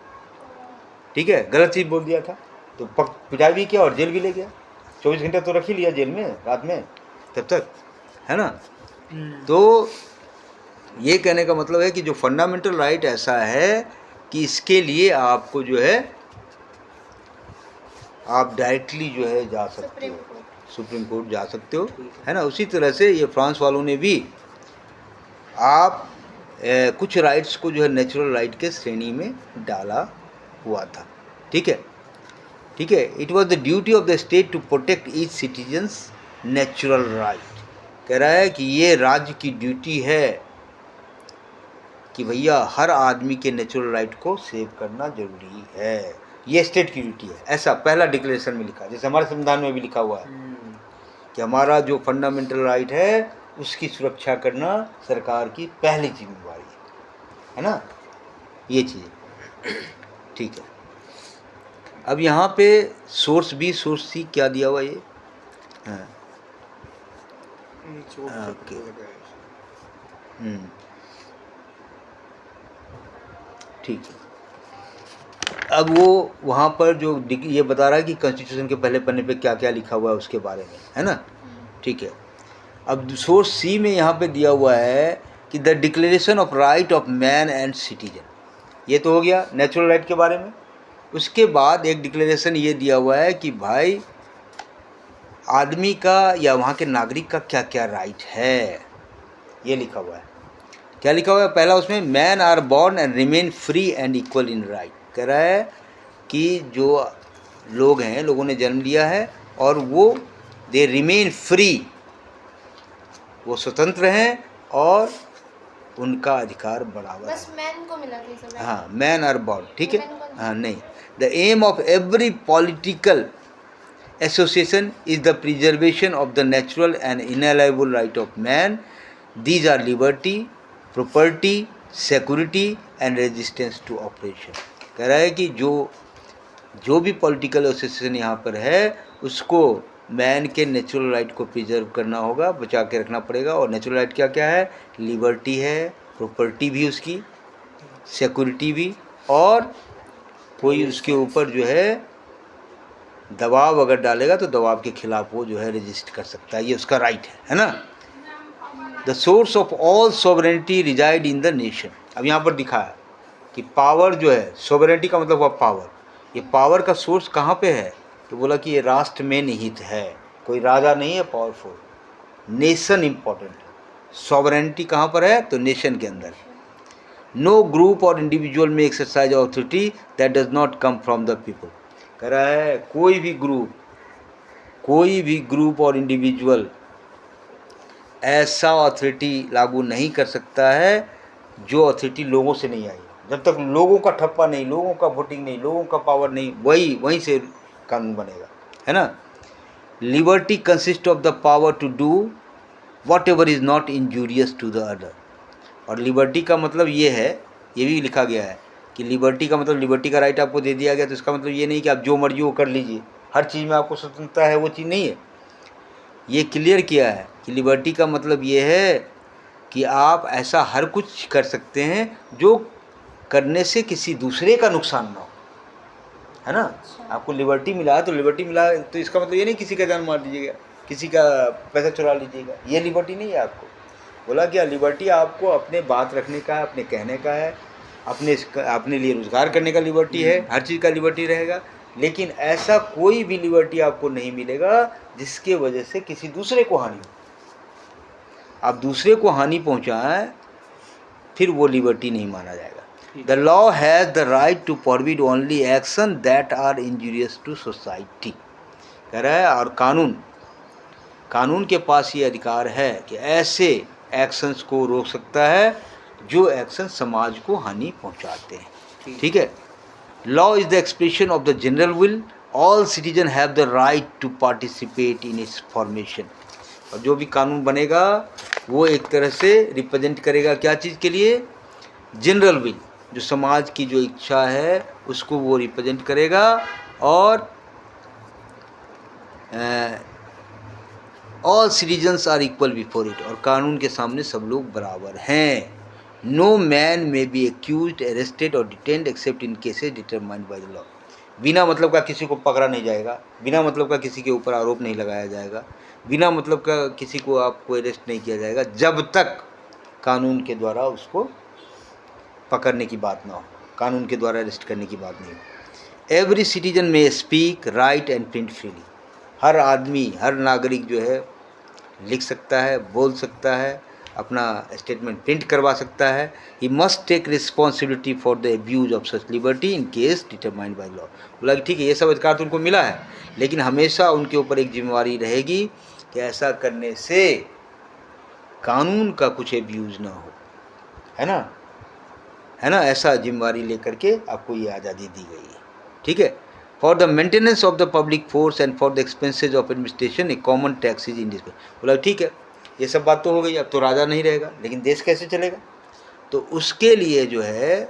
ठीक है, गलत चीज़ बोल दिया था, तो पिटाई भी किया और जेल भी ले गया। 24 घंटे तो रख ही लिया जेल में रात में तब तक, है ना। तो ये कहने का मतलब है कि जो फंडामेंटल राइट ऐसा है कि इसके लिए आपको जो है आप डायरेक्टली जो है जा सकते हो, सुप्रीम कोर्ट जा सकते हो, है ना। उसी तरह से ये फ्रांस वालों ने भी आप कुछ राइट्स को जो है नेचुरल राइट के श्रेणी में डाला हुआ था, ठीक है, ठीक है। It was the duty of the state to protect each citizens natural right. कह रहा है कि ये राज्य की ड्यूटी है कि भैया हर आदमी के नेचुरल राइट को सेव करना जरूरी है, ये स्टेट की ड्यूटी है। ऐसा पहला डिक्लेरेशन में लिखा, जैसे हमारे संविधान में भी लिखा हुआ है कि हमारा जो फंडामेंटल राइट है उसकी सुरक्षा करना सरकार की पहली जिम्मेवारी है ना, ये चीज़, ठीक है। अब यहाँ पे सोर्स बी सोर्स सी क्या दिया हुआ ये, हाँ ओके, ठीक है। अब वो वहाँ पर जो ये बता रहा है कि कॉन्स्टिट्यूशन के पहले पन्ने पे क्या क्या लिखा हुआ है उसके बारे में, है ना, ठीक है। अब सोर्स सी में यहाँ पे दिया हुआ है कि the declaration of right of man and citizen, ये तो हो गया नेचुरल राइट के बारे में। उसके बाद एक डिक्लेरेशन ये दिया हुआ है कि भाई आदमी का या वहाँ के नागरिक का क्या क्या राइट है, ये लिखा हुआ है। क्या लिखा हुआ है पहला उसमें, man are born and remain free and equal in right. कह रहा है कि जो लोग हैं, लोगों ने जन्म लिया है और वो दे रिमेन फ्री, वो स्वतंत्र हैं और उनका अधिकार बराबर है। बस मैन को मिला था सब। हाँ, मैन आर बॉर्न, ठीक है। Women को नहीं। हाँ नहीं, the aim of every political association is the preservation of the natural and inalienable right of man. These are liberty, property, security and resistance to oppression. कह रहा है कि जो भी पॉलिटिकल एसोसिएशन यहाँ पर है उसको मैन के नेचुरल राइट को प्रिजर्व करना होगा, बचा के रखना पड़ेगा। और नेचुरल राइट क्या क्या है? लिबर्टी है, प्रॉपर्टी भी उसकी, सिक्योरिटी भी, और कोई उसके ऊपर जो है दबाव अगर डालेगा तो दबाव के खिलाफ वो जो है रजिस्ट कर सकता है, ये उसका राइट है ना। The source of all sovereignty resides in the nation. अब यहाँ पर दिखा है कि पावर जो है, सॉवरेनिटी का मतलब हुआ पावर, ये पावर का सोर्स कहाँ पे है? तो बोला कि ये राष्ट्र में निहित है, कोई राजा नहीं है पावरफुल, नेशन इम्पॉर्टेंट है। सॉवरेनिटी कहाँ पर है? तो नेशन के अंदर। नो ग्रुप और इंडिविजुअल में exercise authority that does not come from the people. कह रहा है कोई भी ग्रुप और इंडिविजुअल ऐसा अथॉरिटी लागू नहीं कर सकता है जो अथॉरिटी लोगों से नहीं आई। जब तक लोगों का ठप्पा नहीं, लोगों का वोटिंग नहीं, लोगों का पावर नहीं, वहीं से कानून बनेगा, है ना। Liberty consist of the power to do whatever is not injurious to the other. और लिबर्टी का मतलब ये है, ये भी लिखा गया है कि लिबर्टी का मतलब, लिबर्टी का राइट आपको दे दिया गया तो इसका मतलब ये नहीं कि आप जो मर्जी वो कर लीजिए, हर चीज़ में आपको स्वतंत्रता है, वो चीज़ नहीं है। ये क्लियर किया है कि लिबर्टी का मतलब ये है कि आप ऐसा हर कुछ कर सकते हैं जो करने से किसी दूसरे का नुकसान ना हो, है ना। आपको लिबर्टी मिला है तो लिबर्टी मिला है तो इसका मतलब ये नहीं किसी का जान मार दीजिएगा, किसी का पैसा चुरा लीजिएगा, ये लिबर्टी नहीं है। आपको बोला क्या, लिबर्टी आपको अपने बात रखने का है, अपने कहने का है, अपने लिए रोज़गार करने का लिबर्टी है, हर चीज़ का लिबर्टी रहेगा। लेकिन ऐसा कोई भी लिबर्टी आपको नहीं मिलेगा जिसके वजह से किसी दूसरे को हानि हो। आप दूसरे को हानि पहुंचाएं फिर वो लिबर्टी नहीं माना जाएगा। The law has the right to forbid only action that are injurious to society. कह रहा है और कानून के पास ये अधिकार है कि ऐसे एक्शंस को रोक सकता है जो एक्शन समाज को हानि पहुंचाते हैं, ठीक है। Law is the expression of the general will, all citizen have the right to participate in its formation. और जो भी कानून बनेगा वो एक तरह से रिप्रेजेंट करेगा क्या चीज़ के लिए? जनरल विल, जो समाज की जो इच्छा है उसको वो रिप्रेजेंट करेगा। और all citizens are equal before it, और कानून के सामने सब लोग बराबर हैं। No man may be accused, arrested और detained except in cases determined by the law. बिना मतलब का किसी को पकड़ा नहीं जाएगा, बिना मतलब का किसी के ऊपर आरोप नहीं लगाया जाएगा, बिना मतलब का किसी को आपको अरेस्ट नहीं किया जाएगा जब तक कानून के द्वारा उसको पकड़ने की बात ना हो, कानून के द्वारा अरेस्ट करने की बात नहीं हो। Every citizen may speak, write and print freely. हर आदमी, हर नागरिक जो है लिख सकता है, बोल सकता है, अपना स्टेटमेंट प्रिंट करवा सकता है। He must take responsibility for the abuse of such liberty in case determined by law. बोला कि ठीक है, ये सब अधिकार तो उनको मिला है, लेकिन हमेशा उनके ऊपर एक जिम्मेवारी रहेगी कि ऐसा करने से कानून का कुछ अब्यूज ना हो, है ना, ऐसा जिम्मेवारी लेकर के आपको ये आज़ादी दी गई है, ठीक है। For the maintenance of the public force and for the expenses of administration a common tax is indispensable. बोला ठीक है, ये सब बात तो हो गई, अब तो राजा नहीं रहेगा, लेकिन देश कैसे चलेगा? तो उसके लिए जो है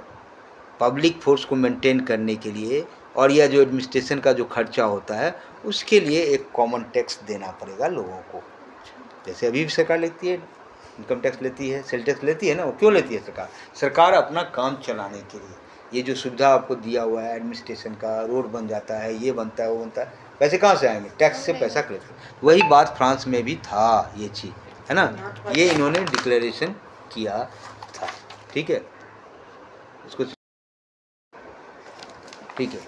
पब्लिक फोर्स को मेंटेन करने के लिए और यह जो एडमिनिस्ट्रेशन का जो खर्चा होता है उसके लिए एक कॉमन टैक्स देना पड़ेगा लोगों को। जैसे अभी भी सरकार लेती है, इनकम टैक्स लेती है, सेल टैक्स लेती है ना। वो क्यों लेती है? सरकार अपना काम चलाने के लिए। ये जो सुविधा आपको दिया हुआ है एडमिनिस्ट्रेशन का, रोड बन जाता है, ये बनता है, वो बनता है, पैसे कहाँ से आएंगे? टैक्स से पैसा कलेक्ट। वही बात फ्रांस में भी था, ये चीज़ है ना, ये इन्होंने डिक्लेरेशन किया था, ठीक है इसको, ठीक है।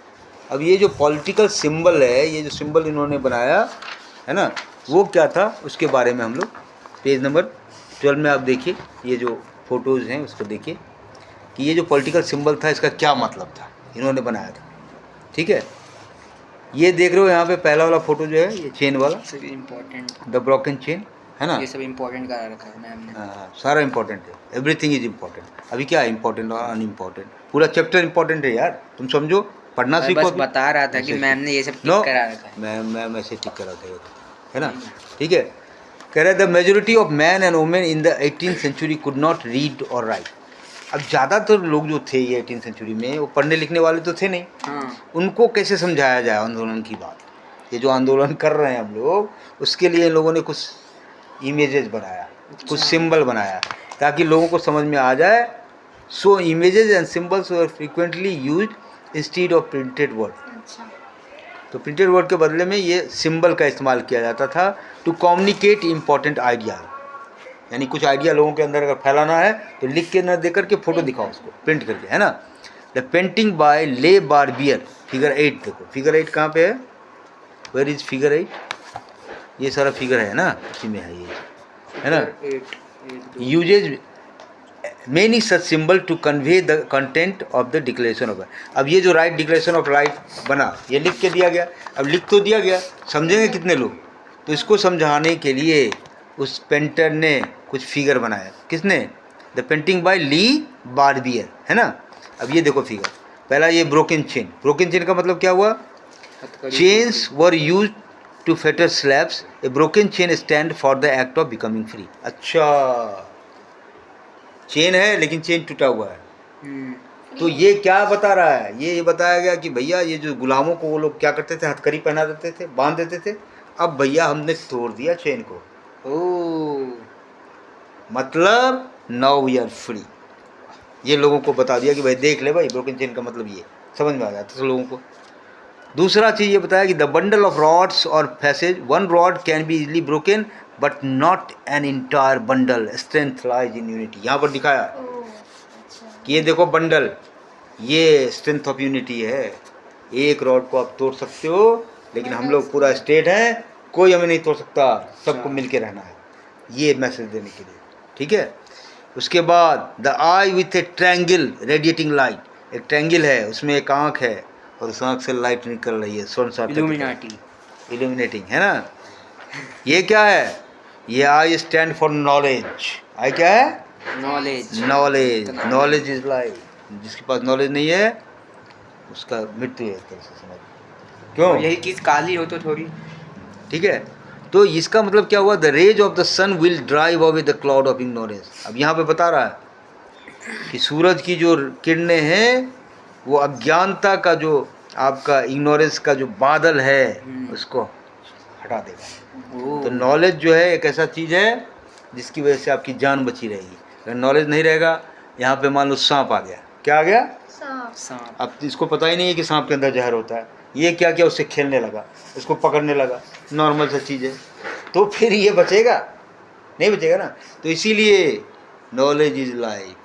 अब ये जो पॉलिटिकल सिंबल है, ये जो सिंबल इन्होंने बनाया है ना, वो क्या था उसके बारे में हम लोग पेज नंबर 12 में आप देखिए, ये जो फोटोज़ हैं उसको देखिए कि ये जो पॉलिटिकल सिंबल था इसका क्या मतलब था, इन्होंने बनाया था। ठीक है, ये देख रहे हो यहाँ पे पहला वाला फोटो जो है ये चेन वाला, सब इम्पोर्टेंट, द ब्रोकन चेन, है ना। ये सब इम्पोर्टेंट करा रखा है मैम ने। हाँ, सारा इम्पोर्टेंट है, एवरीथिंग इज इम्पोर्टेंट। अभी क्या इम्पोर्टेंट और अनइम्पोर्टेंट, पूरा चैप्टर इम्पोर्टेंट है यार, तुम समझो, पढ़ना मैं सीखो। बस अभी बता रहा था कि मैम ने ये सब टिक नो, करा रखा है। मैं ऐसे टिक करा था, है ना। ठीक है, कह रहे the majority of man and women in the 18th century could not read or write. अब ज़्यादातर लोग जो थे ये 18th सेंचुरी में वो पढ़ने लिखने वाले तो थे नहीं, हाँ, उनको कैसे समझाया जाए आंदोलन की बात। ये जो आंदोलन कर रहे हैं हम लोग, उसके लिए इन लोगों ने कुछ इमेजेस बनाया, कुछ सिंबल बनाया ताकि लोगों को समझ में आ जाए। So images and symbols were frequently used instead of printed word. तो प्रिंटेड वर्ड के बदले में ये सिंबल का इस्तेमाल किया जाता था टू कम्युनिकेट इम्पॉर्टेंट आइडिया। यानी कुछ आइडिया लोगों के अंदर अगर फैलाना है तो लिख के न दे करके फोटो दिखाओ उसको प्रिंट करके, है ना। द पेंटिंग बाय ले बार्बियर, फिगर 8 देखो, फिगर 8 कहाँ पे है, वेयर इज फिगर 8, ये सारा फिगर है ना, इसी में है ये, है ना। Uses many such symbol to convey the content of the declaration of. अब ये जो राइट डिक्लेरेशन ऑफ राइट बना, ये लिख के दिया गया। अब लिख तो दिया गया, समझेंगे कितने लोग, तो इसको समझाने के लिए उस पेंटर ने कुछ फिगर बनाया। किसने, the painting bye Lee Barbier, है ना। अब ये देखो फिगर, पहला ये ब्रोकन चेन, ब्रोकन चेन का मतलब क्या हुआ, chains were use to fetter slaves, a broken chain stand for the act of becoming free. अच्छा, चेन है लेकिन चेन टूटा हुआ है, तो ये क्या बता रहा है, ये बताया गया कि भैया ये जो गुलामों को वो लोग क्या करते थे, हथकड़ी पहना देते थे, बांध देते थे, अब भैया हमने तोड़ दिया चेन को, ओ मतलब नाउ वी आर फ्री। ये लोगों को बता दिया कि भाई देख ले भाई, ब्रोकन चेन का मतलब ये समझ में आ जाता है लोगों को। दूसरा चीज़ ये बताया कि द बंडल ऑफ रॉड्स और fasces, one rod can be easily broken but not an entire bundle, strength lies in unity. यहाँ पर दिखाया कि ये देखो बंडल, ये स्ट्रेंथ ऑफ यूनिटी है, एक रॉड को आप तोड़ सकते हो लेकिन हम लोग पूरा स्टेट हैं, कोई हमें नहीं तोड़ सकता, सबको मिल के रहना है, ये मैसेज देने के लिए। ठीक है, उसके बाद the I with a triangle radiating light, एक ट्रैंगल है उसमें एक आँख है और उस आँख से लाइट निकल रही है, स्वर्ण सा इल्यूमिनेटिंग, है ना। ये क्या है, ये आई स्टैंड फॉर नॉलेज। आई क्या है, knowledge, knowledge, knowledge is life. जिसके पास नॉलेज नहीं है उसका मृत्यु है, एक तरह से समझ, क्यों, यही चीज़ काली हो तो थोड़ी। ठीक है, तो इसका मतलब क्या हुआ, the rays of the sun will drive away the cloud of ignorance. अब यहाँ पे बता रहा है कि सूरज की जो किरणें हैं वो अज्ञानता का जो आपका इग्नोरेंस का जो बादल है उसको हटा देगा। तो नॉलेज जो है एक ऐसा चीज़ है जिसकी वजह से आपकी जान बची रहेगी। अगर नॉलेज नहीं रहेगा, यहाँ पे मान लो सांप आ गया, क्या आ गया, सांप। अब इसको पता ही नहीं है कि सांप के अंदर जहर होता है, ये क्या किया, उससे खेलने लगा, उसको पकड़ने लगा, नॉर्मल सा चीज़ है, तो फिर ये बचेगा नहीं, बचेगा ना। तो इसीलिए knowledge is life,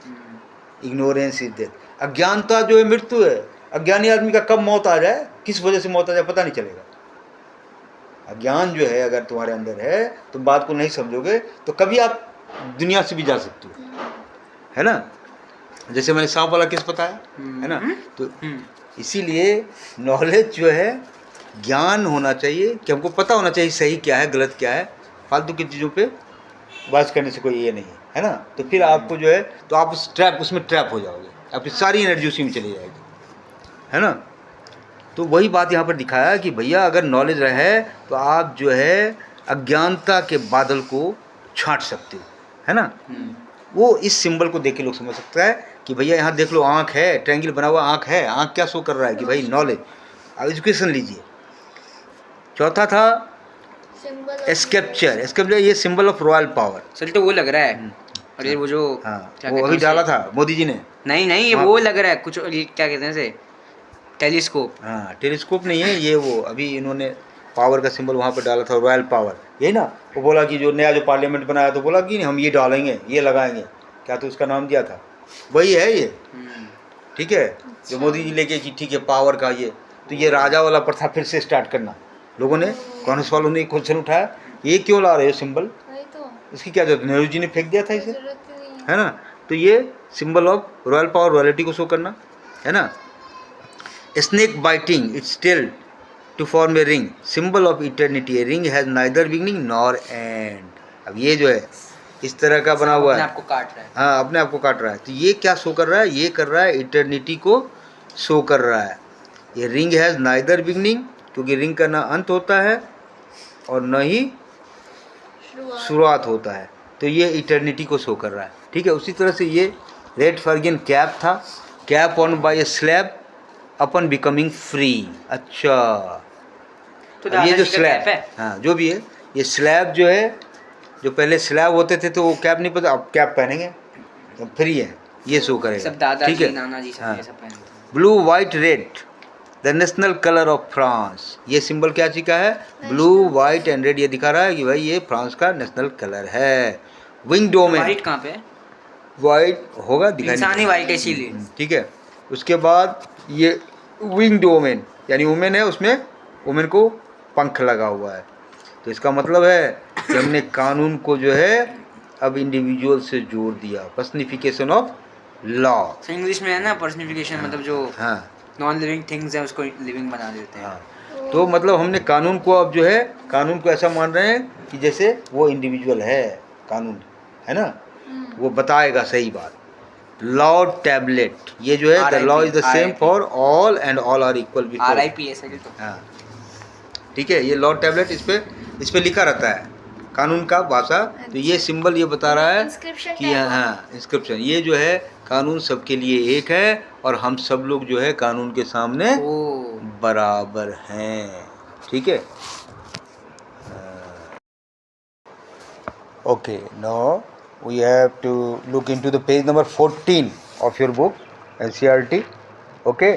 ignorance is death. अज्ञानता जो है मृत्यु है। अज्ञानी आदमी का कब मौत आ जाए, किस वजह से मौत आ जाए पता नहीं चलेगा। अज्ञान जो है अगर तुम्हारे अंदर है तो बात को नहीं समझोगे तो कभी आप दुनिया से भी जा सकते हो, है ना। जैसे मैंने सांप वाला केस बताया, है ना। तो इसीलिए नॉलेज जो है, ज्ञान होना चाहिए कि हमको पता होना चाहिए सही क्या है गलत क्या है। फालतू की चीज़ों पे बात करने से कोई ये नहीं है ना। तो फिर आपको जो है, तो आप उसमें ट्रैप हो जाओगे, आपकी सारी एनर्जी उसी में चली जाएगी, है ना। तो वही बात यहाँ पर दिखाया कि भैया अगर नॉलेज रहे तो आप जो है अज्ञानता के बादल को छांट सकते हो, है ना। वो इस सिंबल को देख के लोग समझ सकता है कि भैया यहाँ देख लो आँख है, ट्रायंगल बना हुआ आँख है, आँख क्या शो कर रहा है कि भाई नॉलेज। अब एजुकेशन लीजिए। चौथा था स्कैप्चर, स्कैप्चर ये symbol of royal power. Sir तो वो लग रहा है, और ये वो जो वो अभी डाला था मोदी जी ने, नहीं ये वो लग रहा है कुछ, क्या कहते हैं इसे, टेलीस्कोप। हाँ, टेलीस्कोप नहीं है ये, वो अभी इन्होंने पावर का सिंबल वहाँ पर डाला था, रॉयल पावर, ये ना। वो बोला कि जो नया जो पार्लियामेंट बनाया तो बोला कि हम ये डालेंगे, ये लगाएंगे, क्या तो उसका नाम दिया था, वही है ये, ठीक है। जो मोदी जी लेके कि ठीक है पावर का ये, तो ये राजा वाला प्रथा फिर से स्टार्ट करना। लोगों ने, कांग्रेस वालों ने क्वेश्चन उठाया, ये क्यों ला रहे हो सिंबल, इसकी क्या जरूरत, नेहरू जी ने फेंक दिया था इसे, है ना। तो ये symbol of royal power, royalty को शो करना, है ना। Snake biting its tail to form a ring, symbol of eternity, a ring has neither beginning nor end. अब ये जो है इस तरह का बना हुआ है, अपने आप को काट रहा है। हाँ अपने आप को काट रहा है। तो ये क्या शो कर रहा है, ये कर रहा है इटर्निटी को शो कर रहा है। ये रिंग हैज़ नाइदर बिगनिंग, क्योंकि रिंग का ना अंत होता है और न ही शुरुआत होता है, तो ये इटर्निटी को शो कर रहा है, ठीक है। उसी तरह से ये रेड फर्गियन कैप था, cap on by a slave upon becoming free. अच्छा, तो अब ये जो दादाजी का स्लैब कैप है। हाँ जो भी है, ये स्लैब जो है, जो पहले स्लैब होते थे तो वो कैप नहीं पता, अब कैप पहनेंगे, अब फ्री है, ये शो करेगा, सब दादाजी ठीक है। नानाजी सब हाँ। ये सब पहनते हैं। Blue white read the national colour of France, ये सिंबल क्या चीज़ का है, ब्लू वाइट एंड रेड, ये दिखा रहा है कि भाई ये फ्रांस का नेशनल कलर है। विंग डोमेन, वाइट कहाँ पे है? वाइट होगा, दिखाई नहीं इंसानी वाइट है इसीलिए। ठीक है। उसके बाद ये विंग डोमेन, यानी वुमेन है, उसमें वुमेन को पंख लगा हुआ है, तो इसका मतलब है कि हमने कानून को जो है अब इंडिविजुअल से जोड़ दिया, पर्सनिफिकेशन ऑफ लॉ। इंग्लिश में है ना पर्सनिफिकेशन, मतलब जो हाँ नॉन लिविंग थिंग्स है उसको लिविंग बना देते हैं। हाँ, तो मतलब हमने कानून को अब जो है, कानून को ऐसा मान रहे हैं कि जैसे वो इंडिविजुअल है, कानून है ना, वो बताएगा सही बात। लॉ टैबलेट, ये जो है the law is the same for all and all are equal before. RIP है तो। हाँ ठीक है, ये लॉ टैबलेट, इस पे लिखा रहता है कानून का भाषा। तो ये सिंबल ये बता रहा है कि हाँ इंस्क्रिप्शन, ये जो है कानून सबके लिए एक है और हम सब लोग जो है कानून के सामने बराबर हैं, ठीक है। Okay, now we have to look into the page number 14 of your book NCERT। Okay,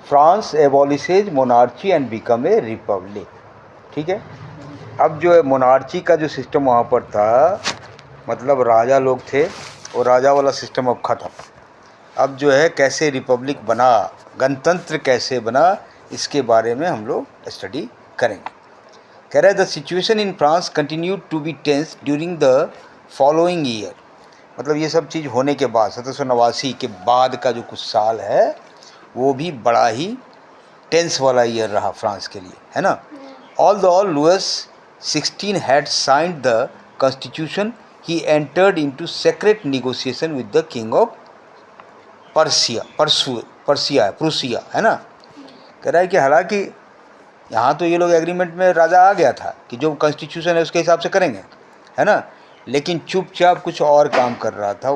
France abolishes monarchy and become a republic, ठीक है। अब जो है मोनार्ची का जो सिस्टम वहाँ पर था, मतलब राजा लोग थे, और राजा वाला सिस्टम अब ख़त्म। अब जो है कैसे रिपब्लिक बना, गणतंत्र कैसे बना, इसके बारे में हम लोग स्टडी करेंगे। कह रहा है the situation in France continued to be tense during the following year, मतलब ये सब चीज़ होने के बाद 1789 के बाद का जो कुछ साल है वो भी बड़ा ही टेंस वाला ईयर रहा फ्रांस के लिए, है ना। All Louis 16 had signed the constitution, he entered into secret negotiation with the king of Prussia, है ना। कह रहा है कि हालांकि यहाँ तो ये लोग एग्रीमेंट में राजा आ गया था कि जो कॉन्स्टिट्यूशन है उसके हिसाब से करेंगे, है ना, लेकिन चुपचाप कुछ और काम कर रहा था।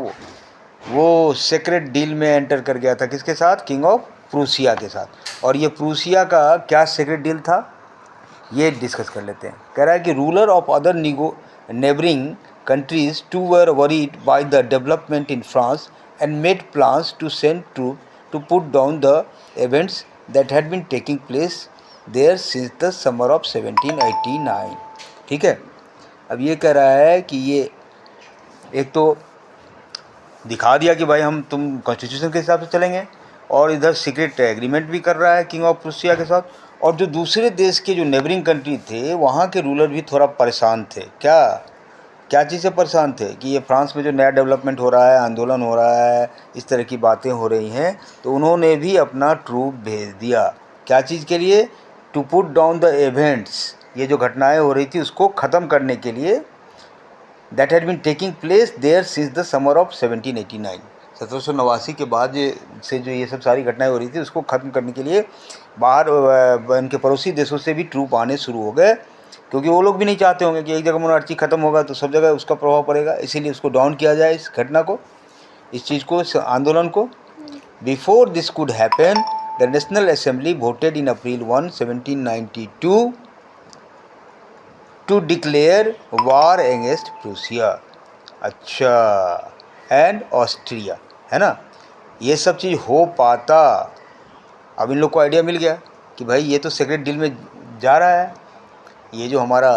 वो सेक्रेट डील में एंटर कर गया था, किसके साथ, किंग ऑफ प्रूसिया के साथ। और ये प्रूसिया का क्या सेक्रेट डील था, ये डिस्कस कर लेते हैं। कह रहा है कि ruler of other neighbouring countries too were worried by the development in France and made plans to send troops to put down the events that had been taking place there since the summer of 1789, ठीक है। अब ये कह रहा है कि ये एक तो दिखा दिया कि भाई हम तुम कॉन्स्टिट्यूशन के हिसाब से चलेंगे, और इधर सीक्रेट एग्रीमेंट भी कर रहा है किंग ऑफ प्रूसिया के साथ। और जो दूसरे देश के जो नेबरिंग कंट्री थे वहाँ के रूलर भी थोड़ा परेशान थे। क्या चीज़ से परेशान थे कि ये फ्रांस में जो नया डेवलपमेंट हो रहा है, आंदोलन हो रहा है, इस तरह की बातें हो रही हैं, तो उन्होंने भी अपना ट्रूप भेज दिया। क्या चीज़ के लिए, to put down the events, ये जो घटनाएं हो रही थी उसको ख़त्म करने के लिए, that had been taking place there since the summer of 1789, 1789 के बाद से जो ये सब सारी घटनाएं हो रही थी उसको ख़त्म करने के लिए बाहर इनके पड़ोसी देशों से भी ट्रूप आने शुरू हो गए, क्योंकि वो लोग भी नहीं चाहते होंगे कि एक जगह मोनार्ची ख़त्म होगा तो सब जगह उसका प्रभाव पड़ेगा, इसीलिए उसको डाउन किया जाए, इस घटना को, इस चीज़ को, इस आंदोलन को। Before this could happen the national assembly voted in April 1, 1792 to declare war against Prussia, अच्छा, एंड ऑस्ट्रिया, है ना। ये सब चीज़ हो पाता, अब इन लोग को आइडिया मिल गया कि भाई ये तो सेक्रेट डील में जा रहा है, ये जो हमारा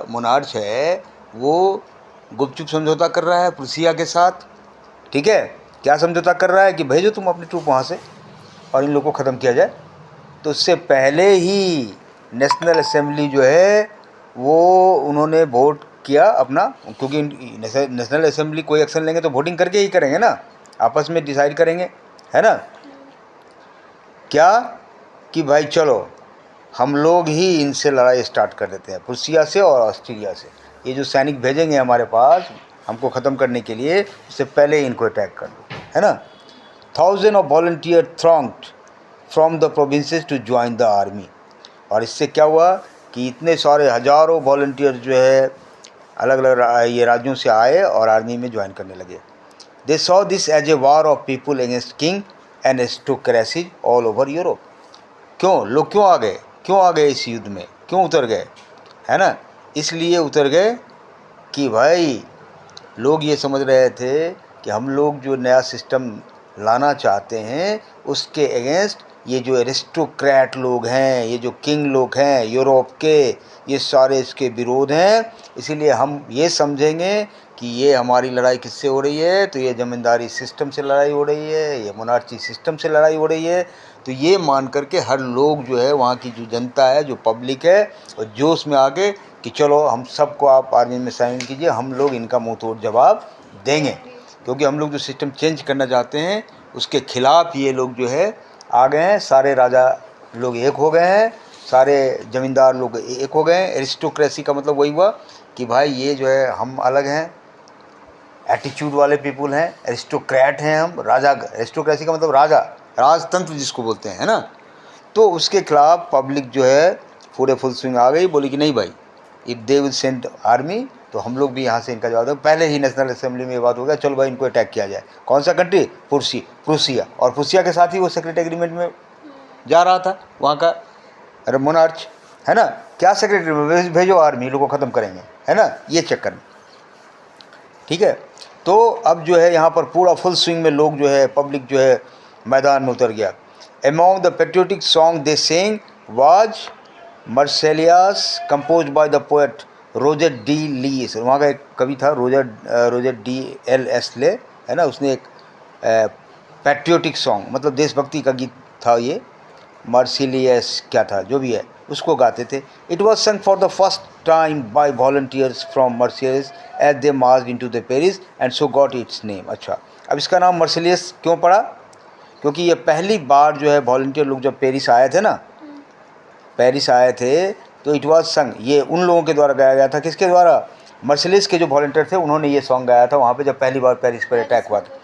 मोनार्च है वो गुपचुप समझौता कर रहा है प्रूसिया के साथ, ठीक है। क्या समझौता कर रहा है कि भेजो तुम अपनी ट्रूप वहाँ से और इन लोगों को ख़त्म किया जाए। तो उससे पहले ही नेशनल असेंबली जो है वो उन्होंने वोट किया अपना, क्योंकि नेशनल असेंबली कोई एक्शन लेंगे तो वोटिंग करके ही करेंगे ना, आपस में डिसाइड करेंगे, है ना। क्या कि भाई चलो हम लोग ही इनसे लड़ाई स्टार्ट कर देते हैं, प्रूसिया से और ऑस्ट्रिया से। ये जो सैनिक भेजेंगे हमारे पास हमको ख़त्म करने के लिए, उससे पहले इनको अटैक कर दो, है ना। Thousand of volunteer thronged from the provinces to join the army. और इससे क्या हुआ कि इतने सारे हज़ारों वॉलंटियर जो है अलग अलग ये राज्यों से आए और आर्मी में ज्वाइन करने लगे। They saw this as a war of people against king and aristocracy all over Europe. क्यों लोग क्यों आ गए इस युद्ध में, क्यों उतर गए, है ना। इसलिए उतर गए कि भाई लोग ये समझ रहे थे कि हम लोग जो नया सिस्टम लाना चाहते हैं उसके अगेंस्ट ये जो एरिस्टोक्रेट लोग हैं, ये जो किंग लोग हैं यूरोप के, ये सारे इसके विरोध हैं। इसीलिए हम ये समझेंगे कि ये हमारी लड़ाई किससे हो रही है, तो ये ज़मींदारी सिस्टम से लड़ाई हो रही है, ये मोनार्ची सिस्टम से लड़ाई हो रही है। तो ये मान करके हर लोग जो है, वहाँ की जो जनता है, जो पब्लिक है, और जोश में आके कि चलो हम सबको आप आर्मी में शामिल कीजिए, हम लोग इनका मुँह तोड़ जवाब देंगे, क्योंकि हम लोग जो सिस्टम चेंज करना चाहते हैं उसके खिलाफ़ ये लोग जो है आ गए हैं। सारे राजा लोग एक हो गए हैं, सारे ज़मींदार लोग एक हो गए हैं। एरिस्टोक्रेसी का मतलब वही हुआ कि भाई ये जो है हम अलग हैं, एटीट्यूड वाले पीपुल हैं, एरिस्टोक्रेट हैं हम, राजा। एरिस्टोक्रेसी का मतलब राजा, राजतंत्र जिसको बोलते हैं, है ना। तो उसके खिलाफ पब्लिक जो है पूरे फुल स्विंग आ गई, बोली कि नहीं भाई, if they will send army तो हम लोग भी यहाँ से इनका जवाब दें। पहले ही नेशनल असेंबली में ये बात हो गया, चलो भाई इनको अटैक किया जाए। कौन सा कंट्री? प्रूसिया। और प्रूसिया के साथ ही वो सेक्रेट एग्रीमेंट में जा रहा था वहाँ का, अरे मोनार्च, है ना। क्या सेक्रेटरी में भेजो आर्मी, लोगों को ख़त्म करेंगे, है ना, ये चक्कर में, ठीक है। तो अब जो है यहाँ पर पूरा फुल स्विंग में लोग जो है, पब्लिक जो है मैदान में उतर गया। Among the patriotic song they sang was Marseillaise compose by the poet रोजर डी लीस। वहाँ का एक कवि था रोजर डी एल एसले, है ना। उसने एक पैट्रियोटिक सॉन्ग मतलब देशभक्ति का गीत था ये, मर्सिलियस क्या था जो भी है, उसको गाते थे। It was sung for the first time by volunteers from Marseilles as they march into the Paris and so got its name. अच्छा, अब इसका नाम मर्सिलियस क्यों पड़ा? क्योंकि ये पहली बार जो है वॉलंटियर लोग जब पेरिस आए थे ना, पेरिस आए थे, तो इट वॉज संग, ये उन लोगों के द्वारा गाया गया था। किसके द्वारा? मर्सिलियस के जो वॉलंटियर थे उन्होंने ये सॉन्ग गाया था वहाँ पे जब पहली बार पेरिस पर अटैक हुआ था।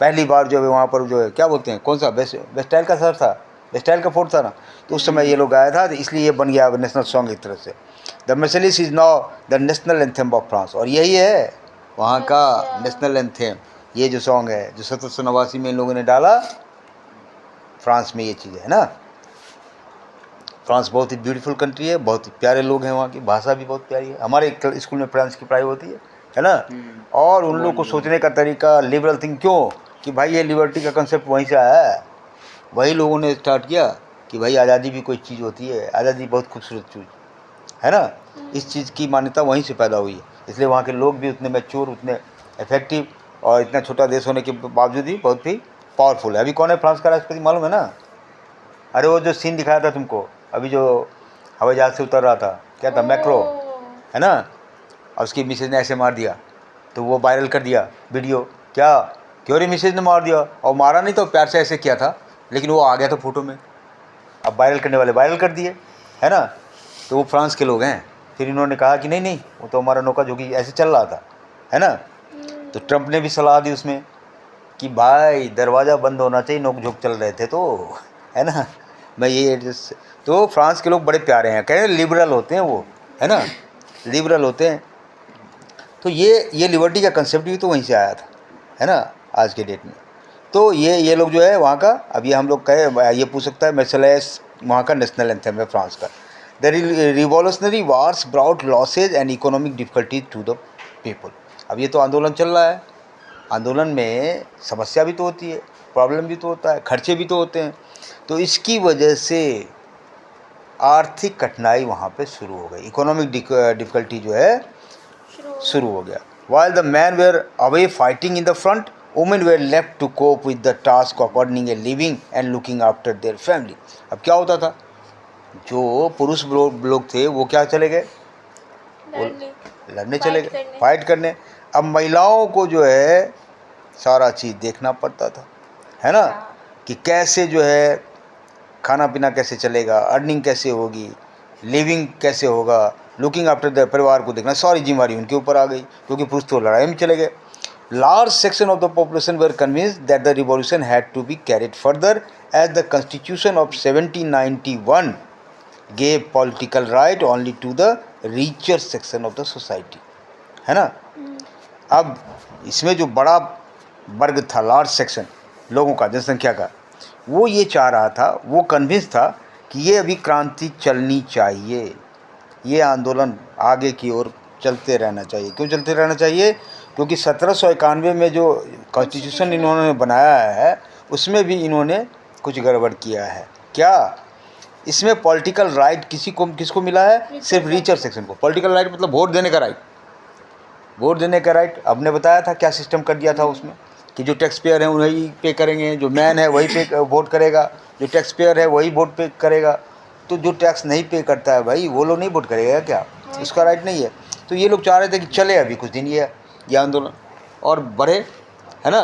पहली बार जो है वहाँ पर जो है क्या बोलते हैं, कौन सा बेस्टाइल का शहर था, बेस्टाइल का फोर्ट था ना, तो उस समय ये लोग गाया था, तो इसलिए ये बन गया नेशनल सॉन्ग एक तरह से। The Marseillaise is now the national anthem of France, और यही है वहाँ का नेशनल एंथम। ये जो सॉन्ग है जो 1789 में इन लोगों ने डाला फ्रांस में, ये चीज़ है ना। फ्रांस बहुत ही ब्यूटीफुल कंट्री है, बहुत ही प्यारे लोग हैं, वहाँ की भाषा भी बहुत प्यारी है। हमारे स्कूल में फ्रांस की पढ़ाई होती है ना। और उन लोग को सोचने का तरीका लिबरल थिंक, क्यों कि भाई ये लिबर्टी का कंसेप्ट वहीं से आया है। वही लोगों ने स्टार्ट किया कि भाई आज़ादी भी कोई चीज़ होती है, आज़ादी बहुत खूबसूरत चीज़ है ना। इस चीज़ की मान्यता वहीं से पैदा हुई है, इसलिए वहाँ के लोग भी उतने मैच्योर, उतने इफेक्टिव, और इतना छोटा देश होने के बावजूद भी बहुत ही पावरफुल है। अभी कौन है फ्रांस का राष्ट्रपति मालूम है ना? अरे वो जो सीन दिखाया था तुमको अभी, जो हवाई जहाज से उतर रहा था, क्या था, मैक्रो, है ना। और उसकी मिसेज ने ऐसे मार दिया तो वो वायरल कर दिया वीडियो। क्या क्यों रे मिसेज ने मार दिया? और मारा नहीं तो प्यार से ऐसे किया था, लेकिन वो आ गया था फोटो में। अब वायरल करने वाले वायरल कर दिए, है ना। तो वो फ्रांस के लोग हैं। फिर इन्होंने कहा कि नहीं नहीं, वो तो हमारा नौका झोंकी ऐसे चल रहा था, है ना। तो ट्रंप ने भी सलाह दी उसमें कि भाई दरवाज़ा बंद होना चाहिए, नोक झोंक चल रहे थे तो, है ना। मैं ये एडजस्ट, तो फ्रांस के लोग बड़े प्यारे हैं, कह रहे हैं लिबरल होते हैं वो, है ना, लिबरल होते हैं। तो ये लिबर्टी का कंसेप्ट भी तो वहीं से आया था, है ना, आज के डेट में। तो ये लोग जो है वहाँ का, अब ये हम लोग कहे, ये पूछ सकता है मर्सिलियस वहाँ का नेशनल एंथम है फ्रांस का। The revolutionary wars brought losses and economic difficulties to the people. अब ये तो आंदोलन चल रहा है, आंदोलन में समस्या भी तो होती है, प्रॉब्लम भी तो होता है, खर्चे भी तो होते हैं। तो इसकी वजह से आर्थिक कठिनाई वहाँ पे शुरू हो गई, इकोनॉमिक डिफिकल्टी जो है शुरू हो गया। While the men were away fighting in the front, women were left to cope with the task of earning a living and looking after their family. अब क्या होता था, जो पुरुष लोग थे वो क्या चले गए, लड़ने चले गए, फाइट करने। अब महिलाओं को जो है सारा चीज़ देखना पड़ता था, है ना, कि कैसे जो है खाना पीना कैसे चलेगा, अर्निंग कैसे होगी, लिविंग कैसे होगा, लुकिंग आफ्टर द परिवार को देखना, सारी जिम्मेदारी उनके ऊपर आ गई, क्योंकि पुरुष तो लड़ाई में चले गए। Large section of the population were convinced that the revolution had to be carried further as the Constitution of 1791 gave political right only to the richer section of the society, है ना। अब इसमें जो बड़ा वर्ग था, लार्ज सेक्शन लोगों का, जनसंख्या का, वो ये चाह रहा था, वो कन्विंस था कि ये अभी क्रांति चलनी चाहिए, ये आंदोलन आगे की ओर चलते रहना चाहिए। क्यों चलते रहना चाहिए? क्योंकि 1791 में जो कॉन्स्टिट्यूशन इन्होंने बनाया है उसमें भी इन्होंने कुछ गड़बड़ किया है। क्या? इसमें पॉलिटिकल राइट किसको मिला है? सिर्फ रिचर सेक्शन को। पॉलिटिकल राइट मतलब वोट देने का राइट, वोट देने का राइट। आपने बताया था क्या सिस्टम कर दिया था उसमें, कि जो टैक्स पेयर हैं वही पे करेंगे, जो मैन है वही पे वोट करेगा, जो टैक्स पेयर है वही वोट पे करेगा। तो जो टैक्स नहीं पे करता है भाई वो लोग नहीं वोट करेगा क्या? उसका राइट नहीं है। तो ये लोग चाह रहे थे कि चले अभी कुछ दिन ये आंदोलन और बढ़े, है ना,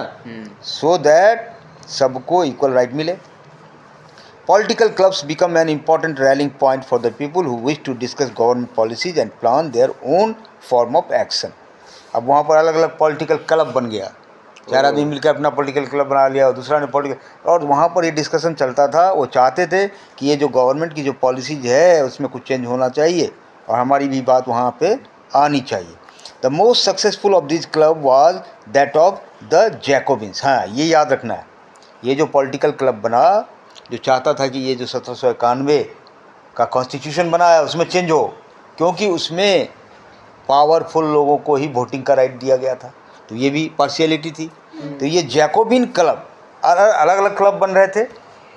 सो दैट सबको इक्वल राइट मिले। Political clubs become an important rallying point for the people who wish to discuss government policies and plan their own form of action. अब वहाँ पर अलग अलग पॉलिटिकल क्लब बन गया, 4 आदमी मिलकर अपना पॉलिटिकल क्लब बना लिया और दूसरा ने पॉलिटिकल, और वहाँ पर ये डिस्कशन चलता था। वो चाहते थे कि ये जो गवर्नमेंट की जो पॉलिसीज है उसमें कुछ चेंज होना चाहिए और हमारी भी बात वहाँ पे आनी चाहिए। The most successful of this club was that of the Jacobins. हाँ, ये याद रखना है, ये जो पॉलिटिकल क्लब बना, जो चाहता था कि ये जो 1791 का कॉन्स्टिट्यूशन बना है उसमें चेंज हो, क्योंकि उसमें पावरफुल लोगों को ही वोटिंग का राइट दिया गया था, तो ये भी पार्शियलिटी थी। तो ये जैकोबिन क्लब, अलग अलग क्लब बन रहे थे,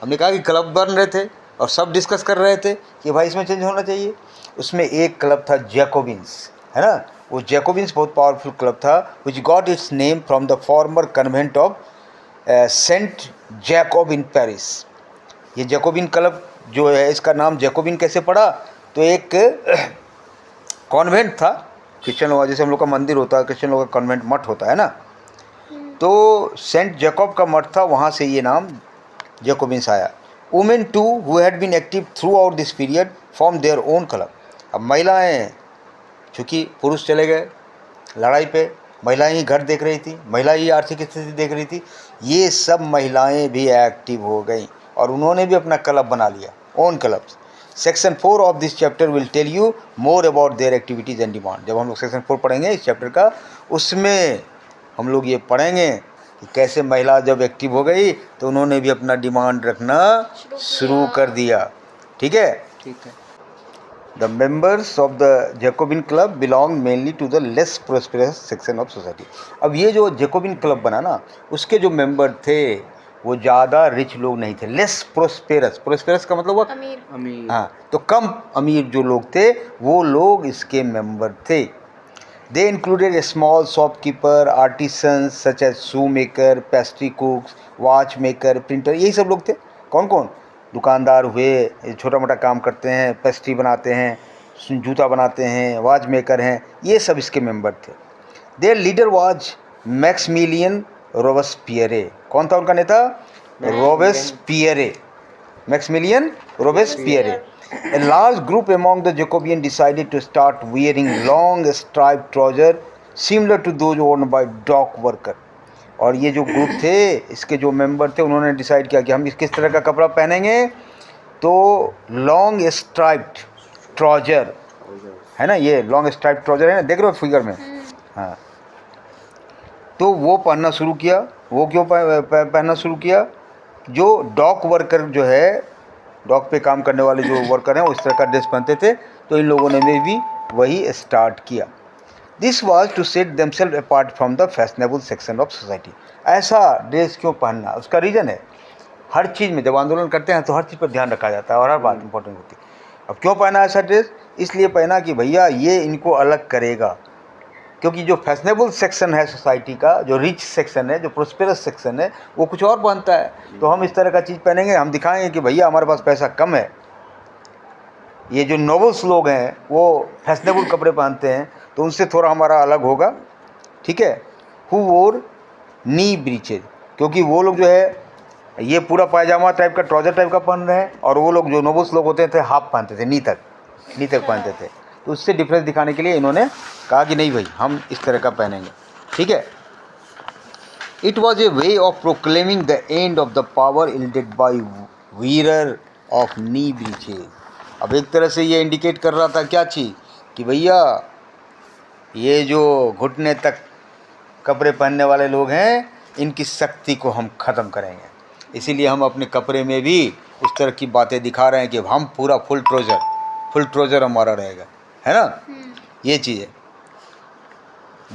हमने कहा कि क्लब बन रहे थे और सब डिस्कस कर रहे थे कि भाई इसमें चेंज होना चाहिए। उसमें एक क्लब था जैकोबिन्स, है ना। वो जैकोबिन्स बहुत पावरफुल क्लब था, which got its name from the former convent of saint Jacob in Paris. ये जैकोबिन क्लब जो है, इसका नाम जैकोबिन कैसे पड़ा? तो एक कॉन्वेंट था, क्रिश्चियन लोग जैसे हम लोग का मंदिर होता है, क्रिश्चियन लोग का कॉन्वेंट मठ होता है ना, तो सेंट जैकोब का मठ था, वहाँ से ये नाम जैकोबिन्स आया। Women too who had been active throughout this period form their own club. अब महिलाएं, चूँकि पुरुष चले गए लड़ाई पे, महिलाएं ही घर देख रही थी, महिलाएं ही आर्थिक स्थिति देख रही थी, ये सब महिलाएं भी एक्टिव हो गई और उन्होंने भी अपना क्लब बना लिया, own clubs. Section 4 of this chapter will tell you more about their activities and demand. जब हम लोग सेक्शन 4 पढ़ेंगे इस चैप्टर का, उसमें हम लोग ये पढ़ेंगे कि कैसे महिला जब एक्टिव हो गई तो उन्होंने भी अपना डिमांड रखना शुरू कर दिया। ठीक है, ठीक है। The members of the Jacobin club belong mainly to the less prosperous section of society. अब ये जो जैकोबिन क्लब बना ना, उसके जो मेंबर थे वो ज़्यादा रिच लोग नहीं थे, लेस प्रोस्पेरस। प्रोस्पेरस का मतलब वो अमीर। हाँ, तो कम अमीर जो लोग थे वो लोग इसके मेंबर थे। They included a small shopkeeper, artisans such as shoe maker, pastry cooks, watch maker, printer, यही सब लोग थे। कौन कौन? दुकानदार हुए, छोटा मोटा काम करते हैं, पेस्ट्री बनाते हैं, जूता बनाते हैं, वॉच मेकर हैं, ये सब इसके मेंबर थे। Their leader was Maximilian Robespierre. कौन था उनका नेता? Robespierre, Maximilian Robespierre. A large group among the Jacobians decided to start wearing long striped trousers similar to those worn by dock worker। और ये जो ग्रुप थे, इसके जो मेंबर थे, उन्होंने डिसाइड किया कि हम किस तरह का कपड़ा पहनेंगे, तो लॉन्ग स्ट्राइप्ड ट्राउजर, है ना, ये लॉन्ग स्ट्राइप्ड ट्राउजर है ना, देख रहे हो फिगर में, हाँ, तो वो पहनना शुरू किया। वो क्यों पहनना शुरू किया? जो डॉक वर्कर जो है, डॉक पे काम करने वाले जो वर्कर हैं, वो इस तरह का ड्रेस पहनते थे, तो इन लोगों ने भी वही स्टार्ट किया। This was to set themself apart from the fashionable section of society. ऐसा ड्रेस क्यों पहनना, उसका रीज़न है। हर चीज़ में जब आंदोलन करते हैं तो हर चीज़ पर ध्यान रखा जाता है और हर बात इंपॉर्टेंट होती है। अब क्यों पहना ऐसा ड्रेस? इसलिए पहना कि भैया ये इनको अलग करेगा, क्योंकि जो फैशनेबल सेक्शन है सोसाइटी का, जो रिच सेक्शन है, जो प्रोस्पेरस सेक्शन है, वो कुछ और पहनता है, तो हम इस तरह का चीज़ पहनेंगे, हम दिखाएंगे कि भैया हमारे पास पैसा कम है। ये जो नोबल्स लोग हैं वो फैशनेबल कपड़े पहनते हैं, तो उनसे थोड़ा हमारा अलग होगा, ठीक है। हु वोर नी ब्रीचेज, क्योंकि वो लोग जो है ये पूरा पायजामा टाइप का, ट्राउजर टाइप का पहन रहे हैं, और वो लोग जो नोबल्स लोग होते थे हाफ पहनते थे, नी तक पहनते थे। तो उससे डिफरेंस दिखाने के लिए इन्होंने कहा कि नहीं भाई हम इस तरह का पहनेंगे, ठीक है। It was a way of proclaiming the end of the power wielded by wearer of knee breeches. अब एक तरह से ये इंडिकेट कर रहा था क्या चीज़, कि भैया ये जो घुटने तक कपड़े पहनने वाले लोग हैं इनकी शक्ति को हम ख़त्म करेंगे, इसीलिए हम अपने कपड़े में भी उस तरह की बातें दिखा रहे हैं कि हम पूरा फुल ट्रोज़र हमारा रहेगा, है ना। ये चीज़ है।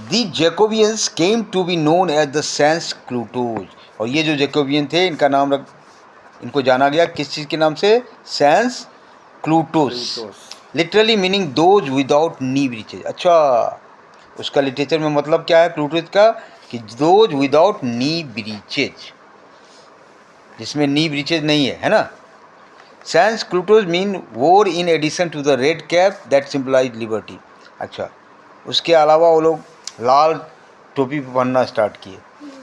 The Jacobins came to be known as the sans culottes, और ये जो जैकोबियन थे इनको जाना गया किस चीज़ के नाम से, sans culottes, literally meaning those without knee breeches. अच्छा, उसका लिटरेचर में मतलब क्या है क्लूटोज का, कि दोज विदाउट नी ब्रीचेज, जिसमें नी ब्रीचेज नहीं है ना। Sense culottes men wore in addition to the red cap that symbolize liberty. अच्छा, उसके अलावा वो लोग लाल टोपी पहनना स्टार्ट किए,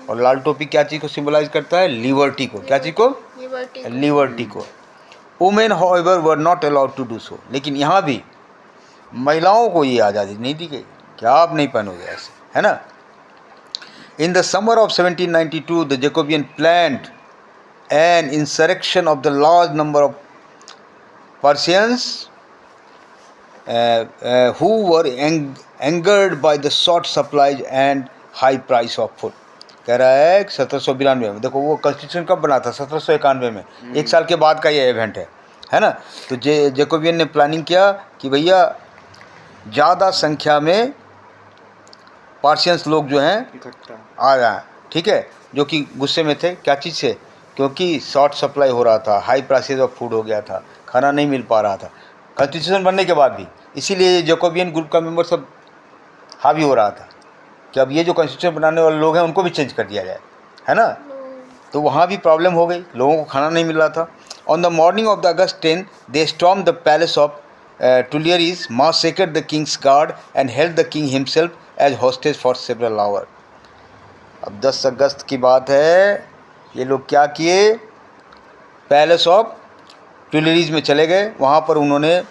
और लाल टोपी क्या चीज़ को सिंबलाइज करता है, लिबर्टी को। क्या चीज़ को, लिबर्टी को। Women however were not allowed to do so, लेकिन यहाँ भी महिलाओं को ये आज़ादी नहीं दी गई कि आप नहीं पहनोगे ऐसे, है ना। In the summer of 1792 the Jacobins planned an insurrection of the large number of Parisians who were angered by the short supplies and high price of food। कह रहा है 1792 में, देखो वो कॉन्स्टिट्यूशन कब बना था, 1791 में, एक साल के बाद का ये इवेंट है ना। तो जैकोबियन ने प्लानिंग किया कि भैया ज़्यादा संख्या में पार्शियंस लोग जो हैं आ जाएँ, ठीक है, जो कि गुस्से में थे क्या चीज़ से, क्योंकि शॉर्ट सप्लाई हो रहा था, हाई प्राइसेज ऑफ फूड हो गया था, खाना नहीं मिल पा रहा था कॉन्स्टिट्यूशन बनने के बाद भी। इसीलिए जैकोबियन ग्रुप का मेंबर सब हावी हो रहा था कि अब ये जो कॉन्स्टिट्यूशन बनाने वाले लोग हैं उनको भी चेंज कर दिया जाए, है ना। तो वहाँ भी प्रॉब्लम हो गई, लोगों को खाना नहीं मिल रहा था। On the morning of the August 10 they storm the palace of Tuileries, massacred the king's guard and held the king himself as hostage for several hour. अब 10 अगस्त की बात है, ये लोग क्या किए, पैलेस ऑफ टुलियरीज में चले गए, वहाँ पर उन्होंने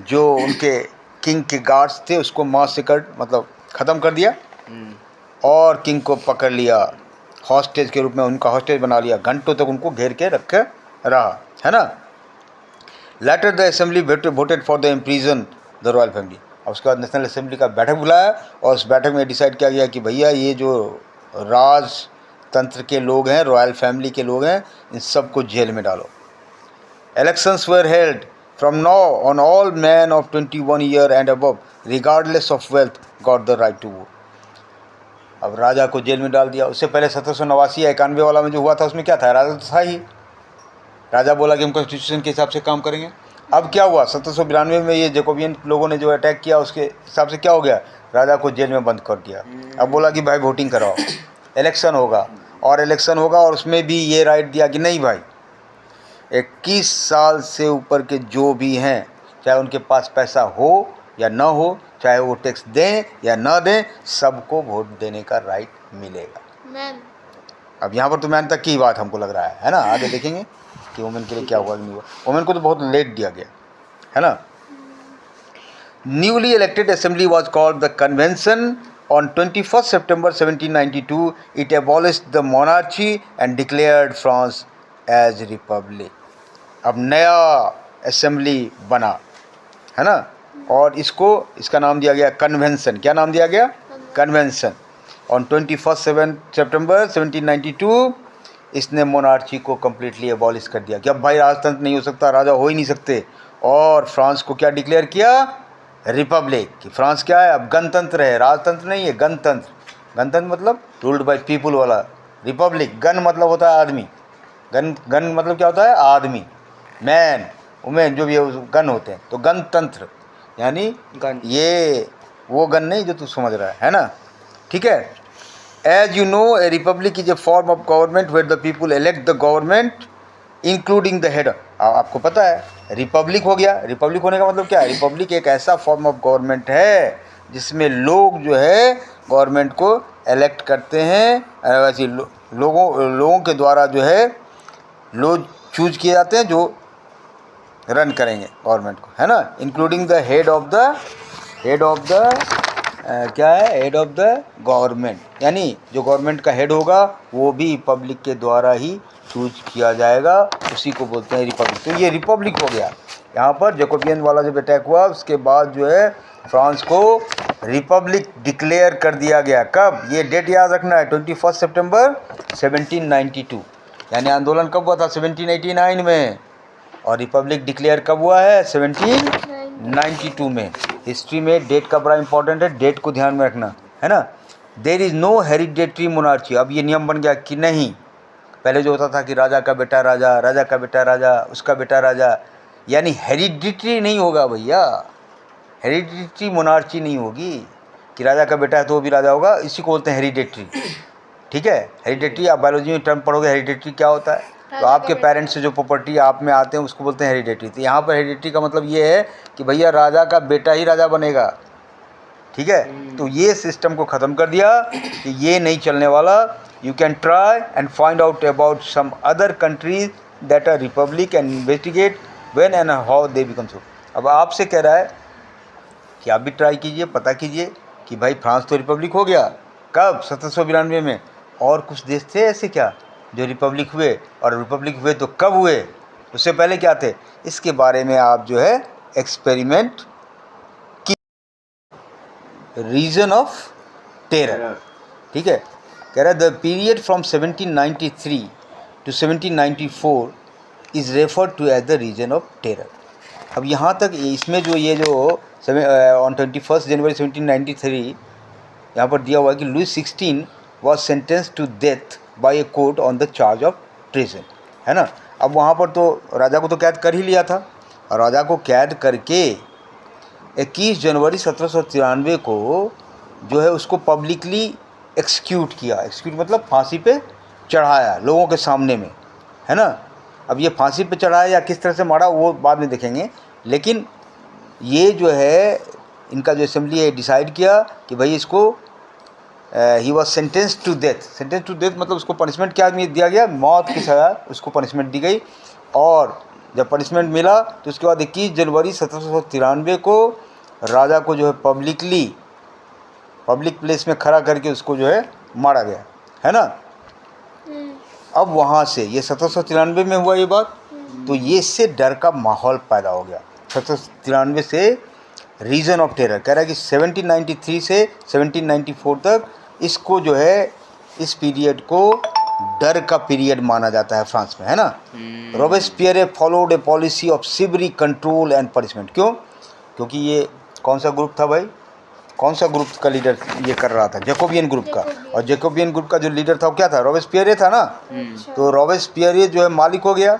जो उनके किंग के गार्ड्स थे उसको massacred मतलब ख़त्म कर दिया, और किंग को पकड़ लिया, हॉस्टेज के रूप में उनका हॉस्टेज बना लिया, घंटों तक उनको घेर के रखे रहा, है ना। Later the assembly voted for the imprison the royal family. और उसके बाद नेशनल असेंबली का बैठक बुलाया, और उस बैठक में डिसाइड किया गया कि भैया ये जो राजतंत्र के लोग हैं, रॉयल फैमिली के लोग हैं, इन सबको जेल में डालो। Elections were held from now on all man of 21 year and above regardless of wealth got the right to vote. अब राजा को जेल में डाल दिया। उससे पहले 1789 या 91 वाला में जो हुआ था उसमें क्या था, राजा तो था ही, राजा बोला कि हम कॉन्स्टिट्यूशन के हिसाब से काम करेंगे। अब क्या हुआ, 1792 में ये जैकोबियन लोगों ने जो अटैक किया उसके हिसाब से क्या हो गया, राजा को जेल में बंद कर दिया। अब बोला कि भाई वोटिंग कराओ, इलेक्शन होगा, और इलेक्शन होगा, और उसमें भी ये राइट दिया कि नहीं भाई 21 साल से ऊपर के जो भी हैं, चाहे उनके पास पैसा हो या ना हो, चाहे वो टैक्स दें या ना दें, सबको वोट देने का राइट मिलेगा। अब यहाँ पर तो मैन तक की बात हमको लग रहा है ना। आगे देखेंगे कि वुमेन के लिए क्या हुआ नहीं हुआ। वुमेन को तो बहुत लेट दिया गया, है ना। Newly elected assembly was called the convention. On 21 September 1792 it abolished the monarchy and declared France as republic. अब नया असेंबली बना, है ना, और इसका नाम दिया गया कन्वेंशन। क्या नाम दिया गया, कन्वेंशन। ऑन 21 सितंबर 1792 इसने मोनार्ची को कम्प्लीटली एबॉलिश कर दिया कि अब भाई राजतंत्र नहीं हो सकता, राजा हो ही नहीं सकते, और फ्रांस को क्या डिक्लेयर किया, रिपब्लिक। कि फ्रांस क्या है, अब गणतंत्र है, राजतंत्र नहीं है, गणतंत्र। गणतंत्र मतलब रूल्ड बाय पीपुल वाला, रिपब्लिक गण मतलब होता है आदमी, गण मतलब क्या होता है, आदमी, मैन वुमेन जो भी है गण होते हैं, तो गणतंत्र यानी ये वो गण नहीं जो तू समझ रहा है ना, ठीक है। As you know, a republic is a form of government where the people elect the government, including the head. आपको पता है रिपब्लिक हो गया। रिपब्लिक होने का मतलब क्या है? रिपब्लिक एक ऐसा फॉर्म ऑफ गवर्नमेंट है जिसमें लोग जो है गवर्नमेंट को इलेक्ट करते हैं, वैसे लोगों के द्वारा जो है लोग चूज किए जाते हैं जो रन करेंगे गवर्नमेंट को, है ना, including the head of the क्या है, हेड ऑफ द गवर्नमेंट, यानी जो गवर्नमेंट का हेड होगा वो भी पब्लिक के द्वारा ही चूज किया जाएगा, उसी को बोलते हैं रिपब्लिक। तो ये रिपब्लिक हो गया। यहाँ पर जैकोबियन वाला जब अटैक हुआ उसके बाद जो है फ्रांस को रिपब्लिक डिक्लेयर कर दिया गया। कब? ये डेट याद रखना है, 21 सितंबर 1792, यानी आंदोलन कब हुआ था? 1789 में। और रिपब्लिक डिक्लेयर कब हुआ है? 1792 में। हिस्ट्री में डेट का बड़ा इंपॉर्टेंट है, डेट को ध्यान में रखना, है ना। There is no hereditary monarchy. अब ये नियम बन गया कि नहीं, पहले जो होता था कि राजा का बेटा राजा, राजा का बेटा राजा, उसका बेटा राजा, यानी हेरिडिटरी नहीं होगा भैया, हेरिडिटरी मोनार्ची नहीं होगी कि राजा का बेटा है तो वो भी राजा होगा, इसी को बोलते हैं हेरिडेटरी। ठीक है, हेरिडेटरी आप बायोलॉजी में टर्म पढ़ोगे, हेरिडेटरी क्या होता है, तो आपके पेरेंट्स से जो प्रॉपर्टी आप में आते हैं उसको बोलते हैं हेरिडेटरी। तो यहाँ पर हेरिडेटरी का मतलब ये है कि भैया राजा का बेटा ही राजा बनेगा। ठीक है, तो ये सिस्टम को ख़त्म कर दिया कि ये नहीं चलने वाला। You can try and find out about some other countries that are republic and investigate when and how they become so. अब आपसे कह रहा है कि आप भी ट्राई कीजिए, पता कीजिए कि भाई फ्रांस तो रिपब्लिक हो गया कब? 1792 में। और कुछ देश थे ऐसे क्या जो रिपब्लिक हुए? और रिपब्लिक हुए तो कब हुए? उससे पहले क्या थे? इसके बारे में आप जो है एक्सपेरिमेंट की। रीजन ऑफ टेरर, ठीक है, कह रहा है the period from 1793 to 1794 is referred to as the reason of terror. अब यहाँ तक इसमें जो ये जो ऑन 21 जनवरी 1793 यहाँ पर दिया हुआ है कि Louis 16 was sentence to death by a court on the charge of treason, है ना। अब वहाँ पर तो राजा को तो कैद कर ही लिया था, और राजा को कैद करके 21 जनवरी 1793 को जो है उसको पब्लिकली एक्सक्यूट किया। एक्सक्यूट मतलब फांसी पे चढ़ाया लोगों के सामने में, है ना। अब ये फांसी पे चढ़ाया या किस तरह से मारा वो बाद में देखेंगे, लेकिन ये जो है इनका जो असेंबली है डिसाइड किया कि भाई इसको he was sentence to death. Sentence to death मतलब उसको पनिशमेंट क्या दिया गया? मौत की सज़ा उसको पनिशमेंट दी गई। और जब पनिशमेंट मिला तो उसके बाद 21 जनवरी 1793 को राजा को जो है पब्लिक प्लेस में खड़ा करके उसको जो है मारा गया, है ना। अब वहाँ से ये 1793 में हुआ ये बात, तो ये इससे डर का माहौल पैदा हो गया। 1793 से रीजन ऑफ टेरर कह रहा है कि 1793 से 1794 तक इसको जो है इस पीरियड को डर का पीरियड माना जाता है फ्रांस में, है ना। Robespierre followed A policy of Sivri control and punishment. क्यों? क्योंकि ये कौन सा ग्रुप था भाई? कौन सा ग्रुप का लीडर ये कर रहा था? जैकोबियन ग्रुप का। और जैकोबियन ग्रुप का जो लीडर था वो क्या था? रॉबेस्पियर था ना। तो रॉबेस्पियर जो है मालिक हो गया।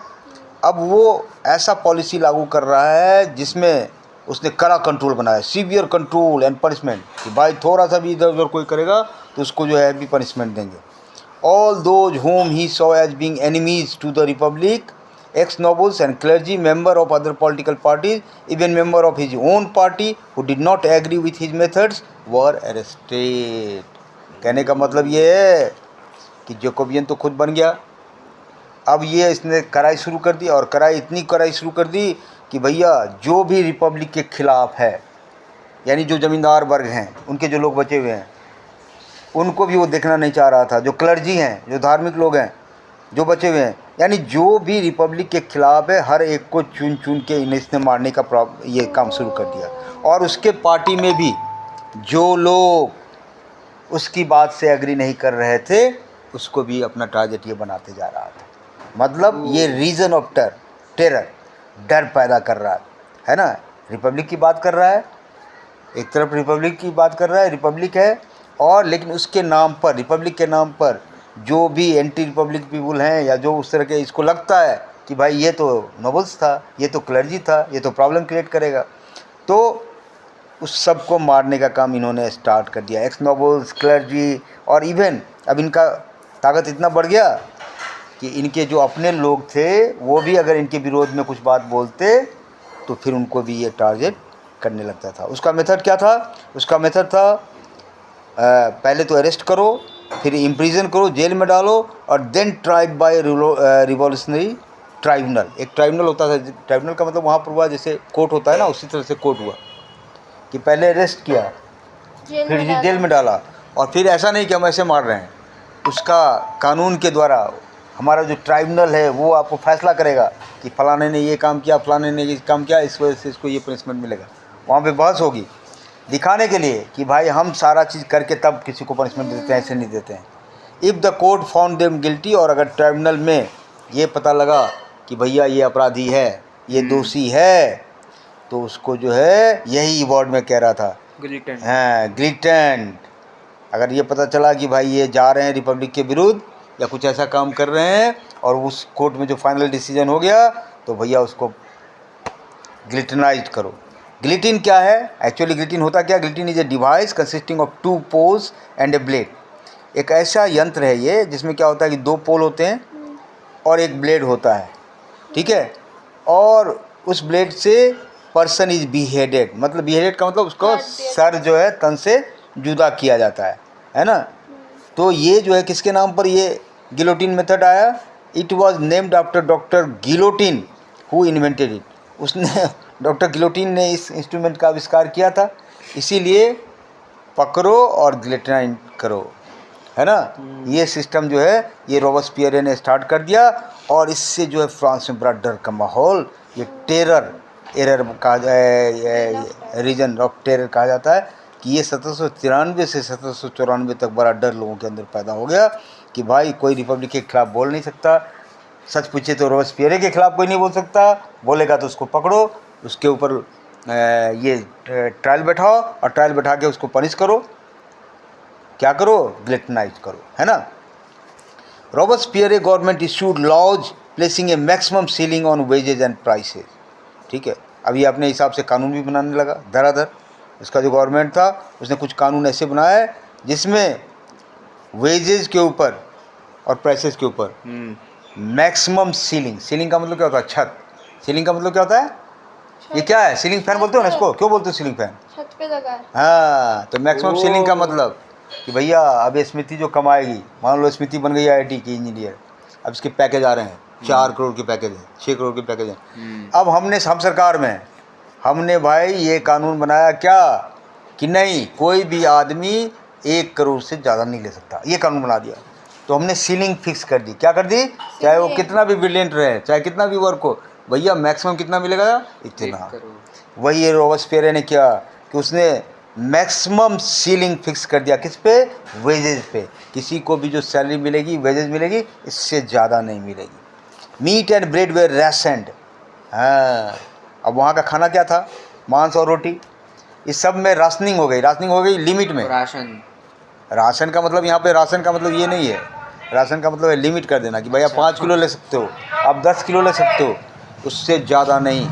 अब वो ऐसा पॉलिसी लागू कर रहा है जिसमें उसने कड़ा कंट्रोल बनाया, सीवियर कंट्रोल एंड पनिशमेंट, कि भाई थोड़ा सा भी इधर उधर कोई करेगा तो उसको जो है भी पनिशमेंट देंगे। All those whom he saw as being enemies to the republic, ex-nobles and clergy, member of other political parties, even member of his own party who did not agree with his methods, were arrested। कहने का मतलब ये है कि Jacobian तो खुद बन गया, अब ये इसने कड़ाई शुरू कर दी, और इतनी कड़ाई शुरू कर दी कि भैया जो भी रिपब्लिक के खिलाफ है, यानी जो ज़मींदार वर्ग हैं, उनके जो लोग बचे हुए हैं, उनको भी वो देखना नहीं चाह रहा था। जो क्लर्जी हैं, जो धार्मिक लोग हैं, जो बचे हुए हैं, यानी जो भी रिपब्लिक के खिलाफ है, हर एक को चुन चुन के इसने मारने का ये काम शुरू कर दिया। और उसके पार्टी में भी जो लोग उसकी बात से एग्री नहीं कर रहे थे, उसको भी अपना टारगेट ये बनाते जा रहा था। मतलब ये रीज़न ऑफ टेरर, डर पैदा कर रहा है ना। रिपब्लिक की बात कर रहा है, एक तरफ रिपब्लिक की बात कर रहा है, रिपब्लिक है, और लेकिन उसके नाम पर, रिपब्लिक के नाम पर जो भी एंटी रिपब्लिक पीपुल हैं, या जो उस तरह के इसको लगता है कि भाई ये तो नोबल्स था, ये तो क्लर्जी था, ये तो प्रॉब्लम क्रिएट करेगा, तो उस सब को मारने का काम इन्होंने स्टार्ट कर दिया। एक्स नोबल्स, क्लर्जी, और इवन अब इनका ताकत इतना बढ़ गया कि इनके जो अपने लोग थे वो भी अगर इनके विरोध में कुछ बात बोलते तो फिर उनको भी ये टारगेट करने लगता था। उसका मेथड क्या था? उसका मेथड था पहले तो अरेस्ट करो, फिर इम्प्रिजन करो, जेल में डालो, और then tried by revolutionary tribunal. एक ट्राइब्यूनल होता था, ट्राइब्यूनल का मतलब वहाँ पर हुआ जैसे कोर्ट होता है ना, उसी तरह से कोर्ट हुआ कि पहले अरेस्ट किया, फिर जेल में डाला, और फिर ऐसा नहीं कि हम ऐसे मार रहे हैं, उसका कानून के द्वारा हमारा जो ट्राइब्यूनल है वो आपको फैसला करेगा कि फलाने ने ये काम किया, फलाने ने ये काम किया, इस वजह से इसको ये पनिशमेंट मिलेगा। वहाँ पे बहस होगी दिखाने के लिए कि भाई हम सारा चीज़ करके तब किसी को पनिशमेंट देते हैं, ऐसे नहीं देते हैं। If the court found them guilty, और अगर ट्राइब्यूनल में ये पता लगा कि भैया ये अपराधी है, ये दोषी है, तो उसको जो है यही वर्ड में कह रहा था, हाँ, गिल्टेंट। अगर ये पता चला कि भाई ये जा रहे हैं रिपब्लिक के विरुद्ध या कुछ ऐसा काम कर रहे हैं और उस कोर्ट में जो फाइनल डिसीजन हो गया, तो भैया उसको गिल्टिनाइज करो। गिल्टिन क्या है? एक्चुअली गिल्टिन होता क्या? Guillotine is a device consisting of 2 poles and a blade. एक ऐसा यंत्र है ये जिसमें क्या होता है कि 2 पोल होते हैं और एक ब्लेड होता है, ठीक है, और उस ब्लेड से पर्सन इज बिहेडेड, मतलब बिहेडेड का मतलब उसको सर जो है तन से जुदा किया जाता है ना। तो ये जो है किसके नाम पर ये गिलोटिन मेथड आया? It was named after doctor Guillotin who invented it. उसने डॉक्टर गिलोटिन ने इस इंस्ट्रूमेंट का आविष्कार किया था, इसीलिए पकड़ो और गिलोटिन करो, है ना। ये सिस्टम जो है ये रॉबस्पियर ने स्टार्ट कर दिया, और इससे जो है फ्रांस में बड़ा डर का माहौल, ये टेरर कहा रीजन ऑफ टेरर कहा जाता है कि ये 1793 से 1794 तक बड़ा डर लोगों के अंदर पैदा हो गया कि भाई कोई रिपब्लिक के खिलाफ बोल नहीं सकता। सच पूछे तो रॉबस्पियर के खिलाफ कोई नहीं बोल सकता, बोलेगा तो उसको पकड़ो, उसके ऊपर ये ट्रायल बैठाओ, और ट्रायल बैठा के उसको पनिश करो, क्या करो? गिल्टिनाइज करो, है ना। Robespierre government issued laws placing a maximum ceiling on wages and prices, ठीक है। अभी अपने हिसाब से कानून भी बनाने लगा धराधर। इसका जो गवर्नमेंट था उसने कुछ कानून ऐसे बनाया है जिसमें वेजेज के ऊपर और प्राइसेस के ऊपर मैक्सिमम सीलिंग, सीलिंग का मतलब क्या होता है? छत। सीलिंग का मतलब क्या होता है? ये क्या है? सीलिंग फैन बोलते हो ना इसको, क्यों बोलते हो सीलिंग फैन? छत पे लगा है। हाँ, तो मैक्सिमम सीलिंग का मतलब कि भैया अब स्मृति जो कमाएगी, मान लो स्मृति बन गई आईटी की इंजीनियर, अब इसके पैकेज आ रहे हैं 4 करोड़ के पैकेज हैं, 6 करोड़ के पैकेज हैं। अब हम सरकार में हमने भाई ये कानून बनाया क्या कि नहीं, कोई भी आदमी 1 करोड़ से ज़्यादा नहीं ले सकता, ये कानून बना दिया। तो हमने सीलिंग फिक्स कर दी। क्या कर दी? चाहे वो कितना भी ब्रिलियंट रहे, चाहे कितना भी वर्क हो, भैया मैक्सिमम कितना मिलेगा? इतना। वही ये रॉबस्पियर ने किया कि उसने मैक्सिमम सीलिंग फिक्स कर दिया। किस पे? वेजेज पे। किसी को भी जो सैलरी मिलेगी, वेजेज मिलेगी, इससे ज़्यादा नहीं मिलेगी। Meat and bread were rationed. हाँ, अब वहाँ का खाना क्या था? मांस और रोटी। इस सब में राशनिंग हो गई, राशनिंग हो गई लिमिट में। राशन का मतलब यहाँ पे राशन का मतलब ये नहीं है, राशन का मतलब है लिमिट कर देना कि भैया 5 किलो ले सकते हो, आप 10 किलो ले सकते हो, उससे ज़्यादा नहीं,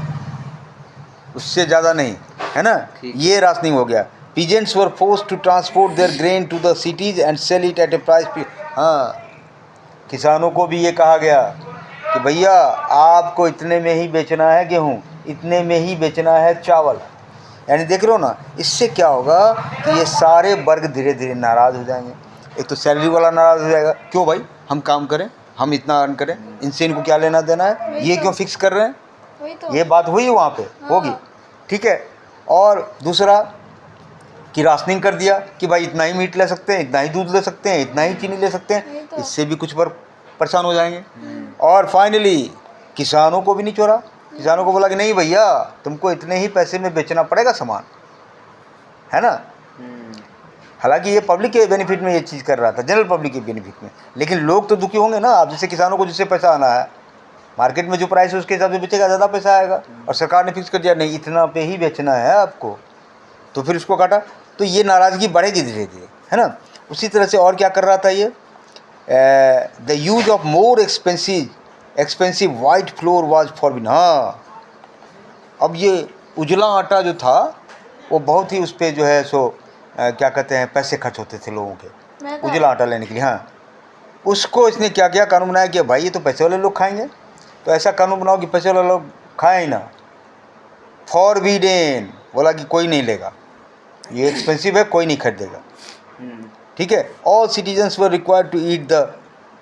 उससे ज़्यादा नहीं, है ना। ये राशनिंग हो गया। Peasants were forced to transport their grain to the cities and sell it at a price. हाँ, किसानों को भी ये कहा गया कि भैया आपको इतने में ही बेचना है गेहूँ, इतने में ही बेचना है चावल। यानी देख रहे हो ना, इससे क्या होगा कि ये सारे वर्ग धीरे धीरे नाराज़ हो जाएंगे। एक तो सैलरी वाला नाराज़ हो जाएगा, क्यों भाई हम काम करें, हम इतना अर्न करें, इनसे इनको क्या लेना देना है, ये क्यों फिक्स कर रहे हैं। ये बात हुई वहाँ पे, होगी, ठीक है। और दूसरा कि राशनिंग कर दिया कि भाई इतना ही मीट ले सकते हैं, इतना ही दूध ले सकते हैं, इतना ही चीनी ले सकते हैं, इससे भी कुछ वर्ग परेशान हो जाएंगे। और फाइनली किसानों को भी नहीं छोड़ा, किसानों को बोला कि नहीं भैया तुमको इतने ही पैसे में बेचना पड़ेगा सामान, है ना। हालांकि ये पब्लिक के बेनिफिट में ये चीज़ कर रहा था, जनरल पब्लिक के बेनिफिट में, लेकिन लोग तो दुखी होंगे ना। आप जैसे किसानों को जिससे पैसा आना है, मार्केट में जो प्राइस है उसके हिसाब से बेचेगा, ज़्यादा पैसा आएगा, और सरकार ने फिक्स कर दिया नहीं इतना पे ही बेचना है आपको, तो फिर उसको काटा। तो ये नाराज़गी बढ़ेगी धीरे धीरे, है ना। उसी तरह से और क्या कर रहा था ये, the use of more expensive white floor was forbidden. हाँ, अब ये उजला आटा जो था वो बहुत ही उस पर जो है सो क्या कहते हैं पैसे खर्च होते थे लोगों के उजला आटा लेने के लिए। हाँ, उसको इसने क्या किया, कानून बनाया कि भाई ये तो पैसे वाले लोग खाएंगे, तो ऐसा कानून बनाओ कि पैसे वाले लोग खाएं ही ना, फॉरबिडेन, बोला कि कोई नहीं लेगा, ये एक्सपेंसिव है, कोई नहीं खरीदेगा, ठीक है। All citizens were required to eat the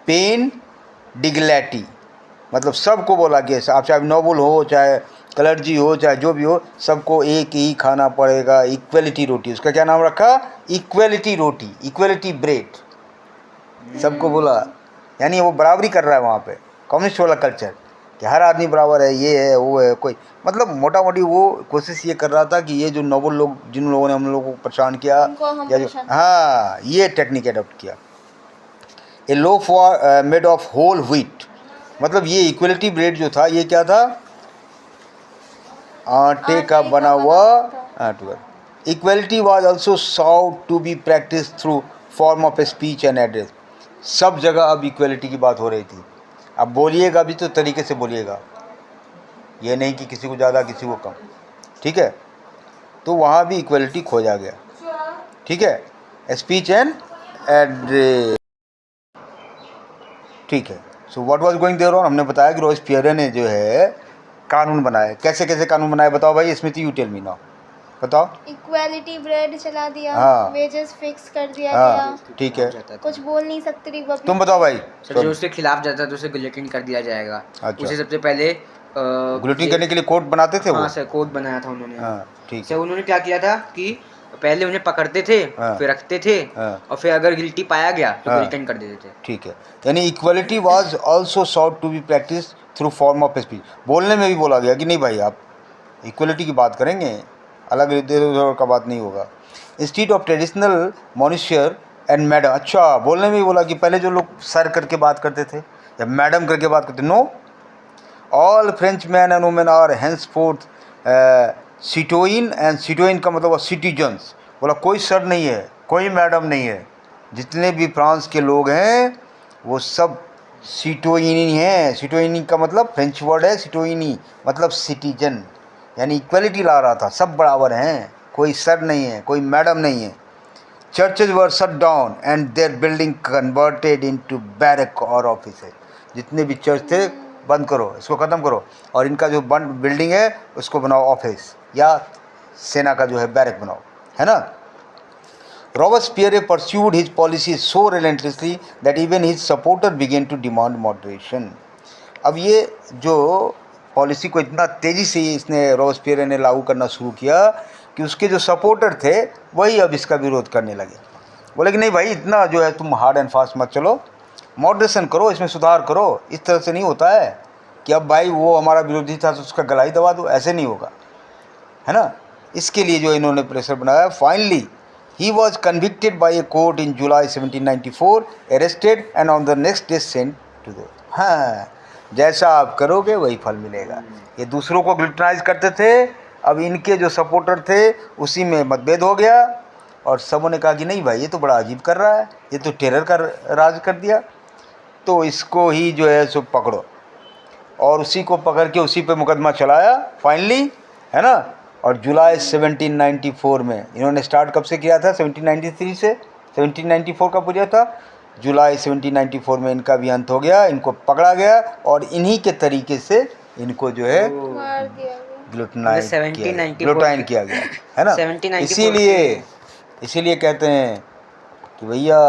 pain d'egalite, मतलब सबको बोला कि आप चाहे नोबल हो, चाहे कलर्जी हो, चाहे जो भी हो, सबको एक ही खाना पड़ेगा। इक्वलिटी रोटी, उसका क्या नाम रखा? इक्वलिटी रोटी, इक्वलिटी ब्रेड, सबको बोला। यानी वो बराबरी कर रहा है वहाँ पे, कम्युनिस्ट वाला कल्चर कि हर आदमी बराबर है, ये है वो है, कोई मतलब मोटा मोटी वो कोशिश ये कर रहा था कि ये जो नोबल लोग, जिन लोगों ने हम लोगों को परेशान किया, या जो हाँ ये टेक्निक एडॉप्ट किया। A loaf made of whole wheat, मतलब ये इक्वलिटी ब्रेड जो था ये क्या था? आटे का बना हुआ आटा। Equality was also sought to be practice through form of speech and address. सब जगह अब इक्वलिटी की बात हो रही थी। अब बोलिएगा भी तो तरीके से बोलिएगा, ये नहीं कि किसी को ज़्यादा किसी को कम, ठीक है। तो वहाँ भी इक्वलिटी खोजा गया, ठीक है, स्पीच एंड एड्रेस, ठीक है। So what was going there on, हमने बताया कि रॉबेस्पियर ने जो है कानून बनाए। कैसे कैसे कानून बनाए बताओ भाई स्मृति, यू टेल मी नाउ, बताओ। इक्वालिटी ब्रेड चला दिया, हाँ। वेजेस फिक्स कर दिया हाँ गया, ठीक है, कुछ बोल नहीं सकती रिपब्लिक। तुम बताओ भाई। सर जो उसके खिलाफ जाता है तो उसे गिलोटिन कर दिया जाएगा। अच्छा। उसे सबसे पहले गिलोटिन करने के लिए कोड बनाते थे वो? हाँ सर, कोड बनाया था उन्होंने। हाँ ठीक सर है। उन्होंने क्या किया था कि पहले उन्हें पकड़ते थे, हाँ। फिर रखते थे, हाँ। और फिर अगर गिल्टी पाया गया तो हाँ। गिल्टिन कर देते थे। ठीक है, यानी equality was also sought to be practice through form of speech. बोलने में भी बोला गया कि नहीं भाई आप इक्वलिटी की बात करेंगे, अलग इधर उधर का बात नहीं होगा। Institute of traditional monsieur and madam, अच्छा बोलने में भी बोला कि पहले जो लोग सर करके बात करते थे या मैडम करके बात करते, no, all French man and women are henceforth citoyen, एंड सिटोइन का मतलब सिटीजन्स, बोला कोई सर नहीं है, कोई मैडम नहीं है, जितने भी फ्रांस के लोग हैं वो सब सिटोइनी हैं। सिटोइनी का मतलब फ्रेंच वर्ड है सिटोइनी, मतलब सिटीजन, यानी इक्वलिटी ला रहा था, सब बराबर हैं, कोई सर नहीं है, कोई मैडम नहीं है। Churches were shut down and their building converted into barrack or office. जितने भी चर्च थे बंद करो, इसको ख़त्म करो, और इनका जो बंद बिल्डिंग है उसको बनाओ ऑफिस या सेना का जो है बैरक बनाओ, है ना। Robespierre pursued his policy so relentlessly that even his supporter began to demand moderation. अब ये जो पॉलिसी को इतना तेज़ी से इसने रॉबेस्पियर ने लागू करना शुरू किया कि उसके जो सपोर्टर थे वही अब इसका विरोध करने लगे। बोले कि नहीं भाई इतना जो है तुम हार्ड एंड फास्ट मत चलो, मॉडरेशन करो, इसमें सुधार करो। इस तरह से नहीं होता है कि अब भाई वो हमारा विरोधी था तो उसका गला ही दबा दो, ऐसे नहीं होगा, है ना। इसके लिए जो इन्होंने प्रेशर बनाया, finally he was convicted by a court in July 1794, arrested and on the next day sent to the, हाँ जैसा आप करोगे वही फल मिलेगा। ये दूसरों को ग्लूटनाइज करते थे, अब इनके जो सपोर्टर थे उसी में मतभेद हो गया, और सबों ने कहा कि नहीं भाई ये तो बड़ा अजीब कर रहा है, ये तो टेरर का राज कर दिया, तो इसको ही जो है सो पकड़ो, और उसी को पकड़ के उसी पे मुकदमा चलाया फाइनली, है ना। और जुलाई 1794 में इन्होंने स्टार्ट कब से किया था? 1793 से 1794 का पीरियड था, जुलाई 1794 में इनका भी अंत हो गया, इनको पकड़ा गया और इन्हीं के तरीके से इनको जो है मार दिया गया। ग्लूटाइन किया गया, है ना। 1794 इसीलिए कहते हैं कि भैया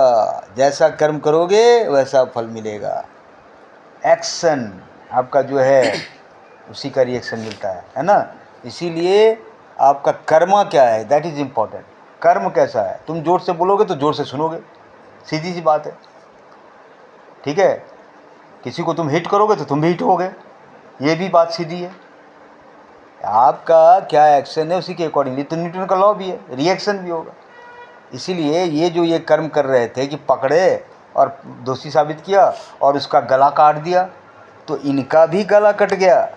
जैसा कर्म करोगे वैसा फल मिलेगा। एक्शन आपका जो है उसी का रिएक्शन मिलता है ना। इसीलिए आपका कर्मा क्या है, दैट इज़ इम्पॉर्टेंट। कर्म कैसा है, तुम जोर से बोलोगे तो जोर से सुनोगे, सीधी सी बात है, ठीक है। किसी को तुम हिट करोगे तो तुम भी हिट होगे, ये भी बात सीधी है। आपका क्या एक्शन है उसी के अकॉर्डिंगली, तो न्यूटन का लॉ भी है, रिएक्शन भी होगा। इसीलिए ये जो ये कर्म कर रहे थे कि पकड़े और दोषी साबित किया और उसका गला काट दिया, तो इनका भी गला कट गया,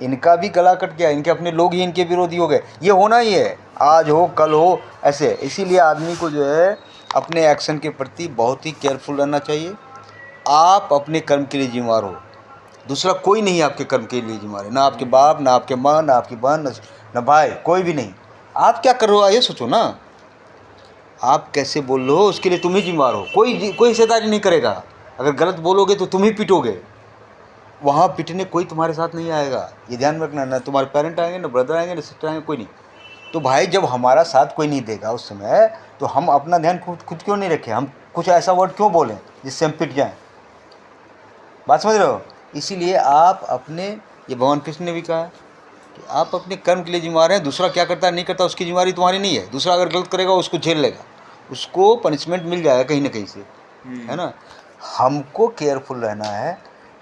इनका भी गला कट गया, इनके अपने लोग ही इनके विरोधी हो गए। ये होना ही है, आज हो कल हो ऐसे। इसीलिए आदमी को जो है अपने एक्शन के प्रति बहुत ही केयरफुल रहना चाहिए। आप अपने कर्म के लिए जिम्मेदार हो, दूसरा कोई नहीं आपके कर्म के लिए जिम्मेदार है, ना आपके बाप, ना आपके माँ, ना आपकी बहन, ना भाई, कोई भी नहीं। आप क्या कर रहे हो ये सोचो ना, आप कैसे बोल रहे हो उसके लिए तुम ही जिम्मेदार हो, कोई हिस्सेदारी नहीं करेगा। अगर गलत बोलोगे तो तुम ही पिटोगे, वहाँ पिटने कोई तुम्हारे साथ नहीं आएगा, ये ध्यान में रखना। ना तुम्हारे पेरेंट आएंगे, ना ब्रदर आएंगे, ना सिस्टर आएंगे, कोई नहीं। तो भाई जब हमारा साथ कोई नहीं देगा उस समय, तो हम अपना ध्यान खुद क्यों नहीं रखें, हम कुछ ऐसा वर्ड क्यों बोलें जिससे हम पिट जाएं। बात समझ रहे हो? इसीलिए आप अपने, ये भगवान कृष्ण ने भी कहा कि आप अपने कर्म के लिए जिम्मेदार हैं, दूसरा क्या करता है नहीं करता उसकी जिम्मेदारी तुम्हारी नहीं है। दूसरा अगर गलत करेगा उसको झेल लेगा, उसको पनिशमेंट मिल जाएगा कहीं ना कहीं से, है ना। हमको केयरफुल रहना है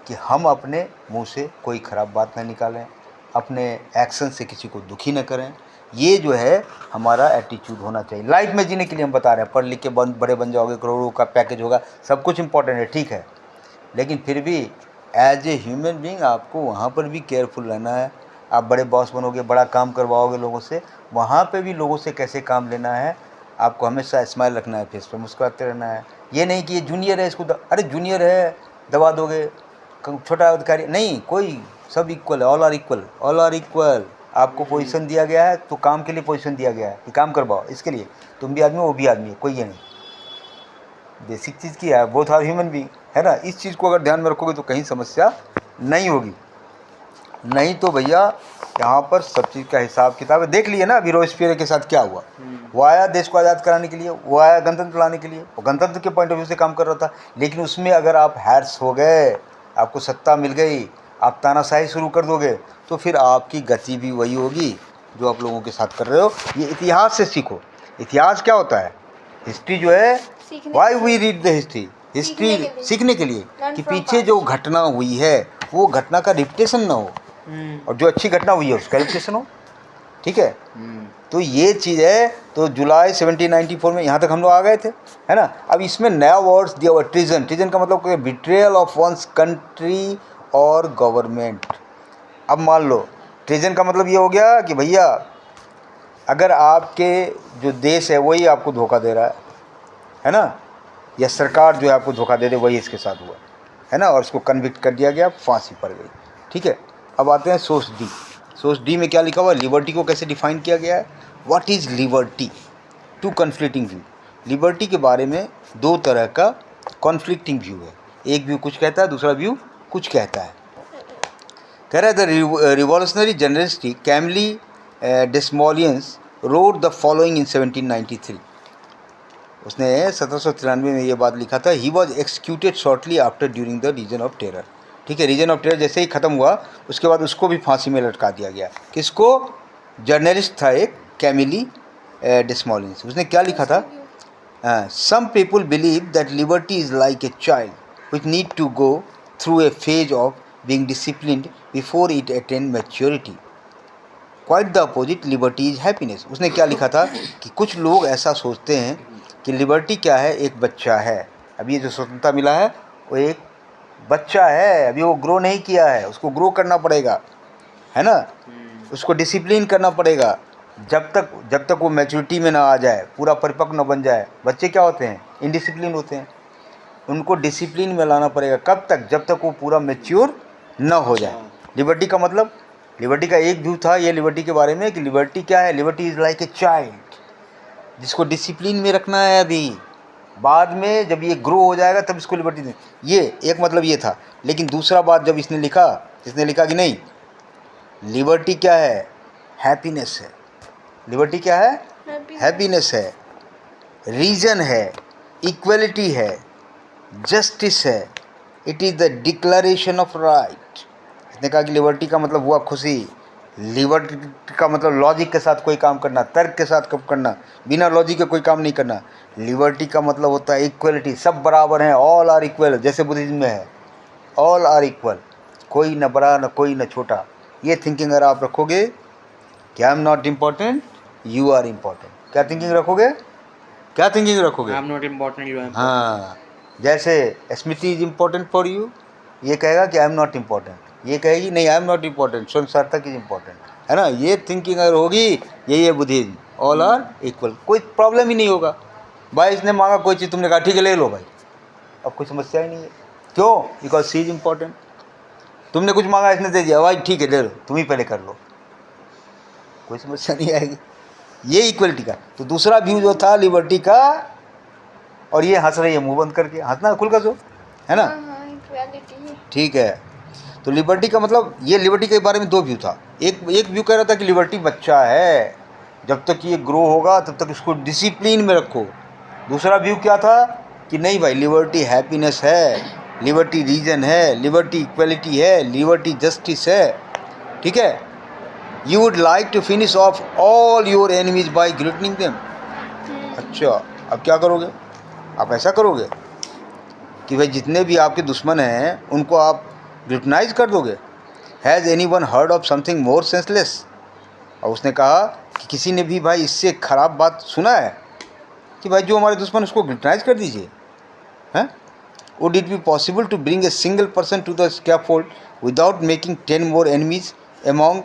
कि हम अपने मुंह से कोई ख़राब बात ना निकालें, अपने एक्शन से किसी को दुखी न करें। ये जो है हमारा एटीट्यूड होना चाहिए। लाइफ में जीने के लिए हम बता रहे हैं, पढ़ लिख के बड़े बन जाओगे, करोड़ों का पैकेज होगा, सब कुछ इंपॉर्टेंट है, ठीक है, लेकिन फिर भी एज ए ह्यूमन बीइंग आपको वहाँ पर भी केयरफुल रहना है। आप बड़े बॉस बनोगे, बड़ा काम करवाओगे लोगों से, वहाँ पे भी लोगों से कैसे काम लेना है, आपको हमेशा स्माइल रखना है, फेस पे मुस्कुराते रहना है। ये नहीं कि ये जूनियर है इसको अरे जूनियर है दबा दोगे, छोटा अधिकारी नहीं, कोई सब इक्वल है, all are equal, all are equal. आपको पोजीशन दिया गया है तो काम के लिए पोजीशन दिया गया है कि काम करवाओ, इसके लिए तुम भी आदमी हो वो भी आदमी है, कोई ये नहीं। बेसिक चीज़ की है, बोथ आर ह्यूमन बीइंग, है ना। इस चीज़ को अगर ध्यान में रखोगे तो कहीं समस्या नहीं होगी। नहीं तो भैया यहाँ पर सब चीज़ का हिसाब किताब है। देख लिए ना अभी रोस्पियर के साथ क्या हुआ। वो आया देश को आज़ाद कराने के लिए, वो आया गणतंत्र लाने के लिए, वो गणतंत्र के पॉइंट ऑफ व्यू से काम कर रहा था, लेकिन उसमें अगर आप हैर्स हो गए, आपको सत्ता मिल गई, आप तानाशाही शुरू कर दोगे, तो फिर आपकी गति भी वही होगी जो आप लोगों के साथ कर रहे हो। ये इतिहास से सीखो। इतिहास क्या होता है? हिस्ट्री जो है, why we read the history, history सीखने के लिए कि पीछे जो घटना हुई है वो घटना का रिपीटेशन ना हो, और जो अच्छी घटना हुई है उसका रिपीटेशन हो, ठीक है। तो ये चीज़ है। तो जुलाई 1794 में यहाँ तक हम लोग आ गए थे, है ना। अब इसमें नया वर्ड्स दिया हुआ, ट्रीजन। ट्रीजन का मतलब बिट्रेयल ऑफ वंस कंट्री और गवर्नमेंट। अब मान लो ट्रीजन का मतलब ये हो गया कि भैया अगर आपके जो देश है वही आपको धोखा दे रहा है ना, या सरकार जो है आपको धोखा दे दे, वही इसके साथ हुआ, है ना, और इसको कन्विक्ट कर दिया गया, फांसी पड़ गई, ठीक है। अब आते हैं सोर्स डी। सोर्स डी में क्या लिखा हुआ है? लिबर्टी को कैसे डिफाइन किया गया है? What is liberty? Two conflicting view. Liberty के बारे में दो तरह का कॉन्फ्लिक्टिंग व्यू है। एक व्यू कुछ कहता है, दूसरा व्यू कुछ कहता है। कह रहा है the revolutionary journalist Camille Desmoulins wrote the following in 1793। उसने 1793 में ये बात लिखा था। He was executed shortly after during the reason of terror, ठीक है। रीजन ऑफ टेरर जैसे ही ख़त्म हुआ उसके बाद उसको भी फांसी में लटका दिया गया। किसको? जर्नलिस्ट था एक, कैमिली डेस्मोलियंस। उसने क्या लिखा था? Some people believe that liberty is like a child which need to go through a phase of being disciplined before it attain maturity. Quite the opposite, liberty is happiness. उसने क्या लिखा था कि कुछ लोग ऐसा सोचते हैं कि लिबर्टी क्या है? एक बच्चा है। अभी ये जो स्वतंत्रता मिला है वो एक बच्चा है, अभी वो ग्रो नहीं किया है, उसको ग्रो करना पड़ेगा, है ना, उसको डिसिप्लिन करना पड़ेगा। जब तक वो मैच्योरिटी में ना आ जाए, पूरा परिपक्व न बन जाए। बच्चे क्या होते हैं? इनडिसिप्लिन होते हैं, उनको डिसिप्लिन में लाना पड़ेगा। कब तक? जब तक वो पूरा मैच्योर न हो जाए। लिबर्टी का मतलब, लिबर्टी का एक व्यू था ये लिबर्टी के बारे में कि लिबर्टी क्या है? Liberty is like a child, जिसको डिसिप्लिन में रखना है। अभी बाद में जब ये ग्रो हो जाएगा तब इसको लिबर्टी दें। ये एक मतलब ये था। लेकिन दूसरा बात जब इसने लिखा कि नहीं, लिबर्टी क्या है? हैप्पीनेस है। लिबर्टी क्या है? हैप्पीनेस है, रीजन है, इक्वलिटी है, जस्टिस है, it is the declaration of right. इसने कहा कि लिबर्टी का मतलब हुआ खुशी। लिबर्टी का मतलब लॉजिक के साथ कोई काम करना, तर्क के साथ काम करना, बिना लॉजिक के कोई काम नहीं करना। लिबर्टी का मतलब होता है इक्वलिटी, सब बराबर हैं, ऑल आर इक्वल। जैसे बुद्धिज्म में है, ऑल आर इक्वल, कोई न बड़ा न कोई न छोटा। ये थिंकिंग अगर आप रखोगे कि I am not important, you are important. क्या थिंकिंग रखोगे? क्या थिंकिंग रखोगे? I am not important, you are important. हाँ, जैसे Smriti is important for you, ये कहेगा कि आई एम नॉट इम्पॉर्टेंट, ये कहेगी नहीं आई एम नॉट इम्पॉर्टेंट, स्वयं सार्थक इज इम्पॉर्टेंट, है ना। ये थिंकिंग अगर होगी, यही है बुद्धिज्म, ऑल आर इक्वल। कोई प्रॉब्लम ही नहीं होगा। भाई इसने मांगा कोई चीज़, तुमने कहा ठीक है ले लो भाई, अब कोई समस्या ही नहीं है। क्यों? Because she is important. तुमने कुछ मांगा, इसने दे दिया, भाई ठीक है ले लो, तुम ही पहले कर लो, कोई समस्या नहीं आएगी। ये इक्वलिटी का। तो दूसरा व्यू जो था लिबर्टी का, और ये हंस रही है मुंह बंद करके, हंसना खुल कर जो, है ना, इक्वालिटी। ठीक है। तो लिबर्टी का मतलब, ये लिबर्टी के बारे में दो व्यू था। एक व्यू कह रहा था कि लिबर्टी बच्चा है, जब तक ये ग्रो होगा तब तक इसको डिसिप्लिन में रखो। दूसरा व्यू क्या था कि नहीं भाई, लिबर्टी हैप्पीनेस है, लिबर्टी रीजन है, लिबर्टी इक्वलिटी है, लिबर्टी जस्टिस है, ठीक है। You would like to finish off all your enemies by guillotining them. अच्छा, अब क्या करोगे? आप ऐसा करोगे कि भाई जितने भी आपके दुश्मन हैं उनको आप ग्लिटनाइज कर दोगे। Has any one heard of something more senseless? और उसने कहा कि किसी ने भी भाई इससे ख़राब बात सुना है कि भाई जो हमारे दुश्मन उसको ग्लिटनाइज कर दीजिए, हैं? Would it be possible to bring a single person to the scaffold without making 10 more enemies among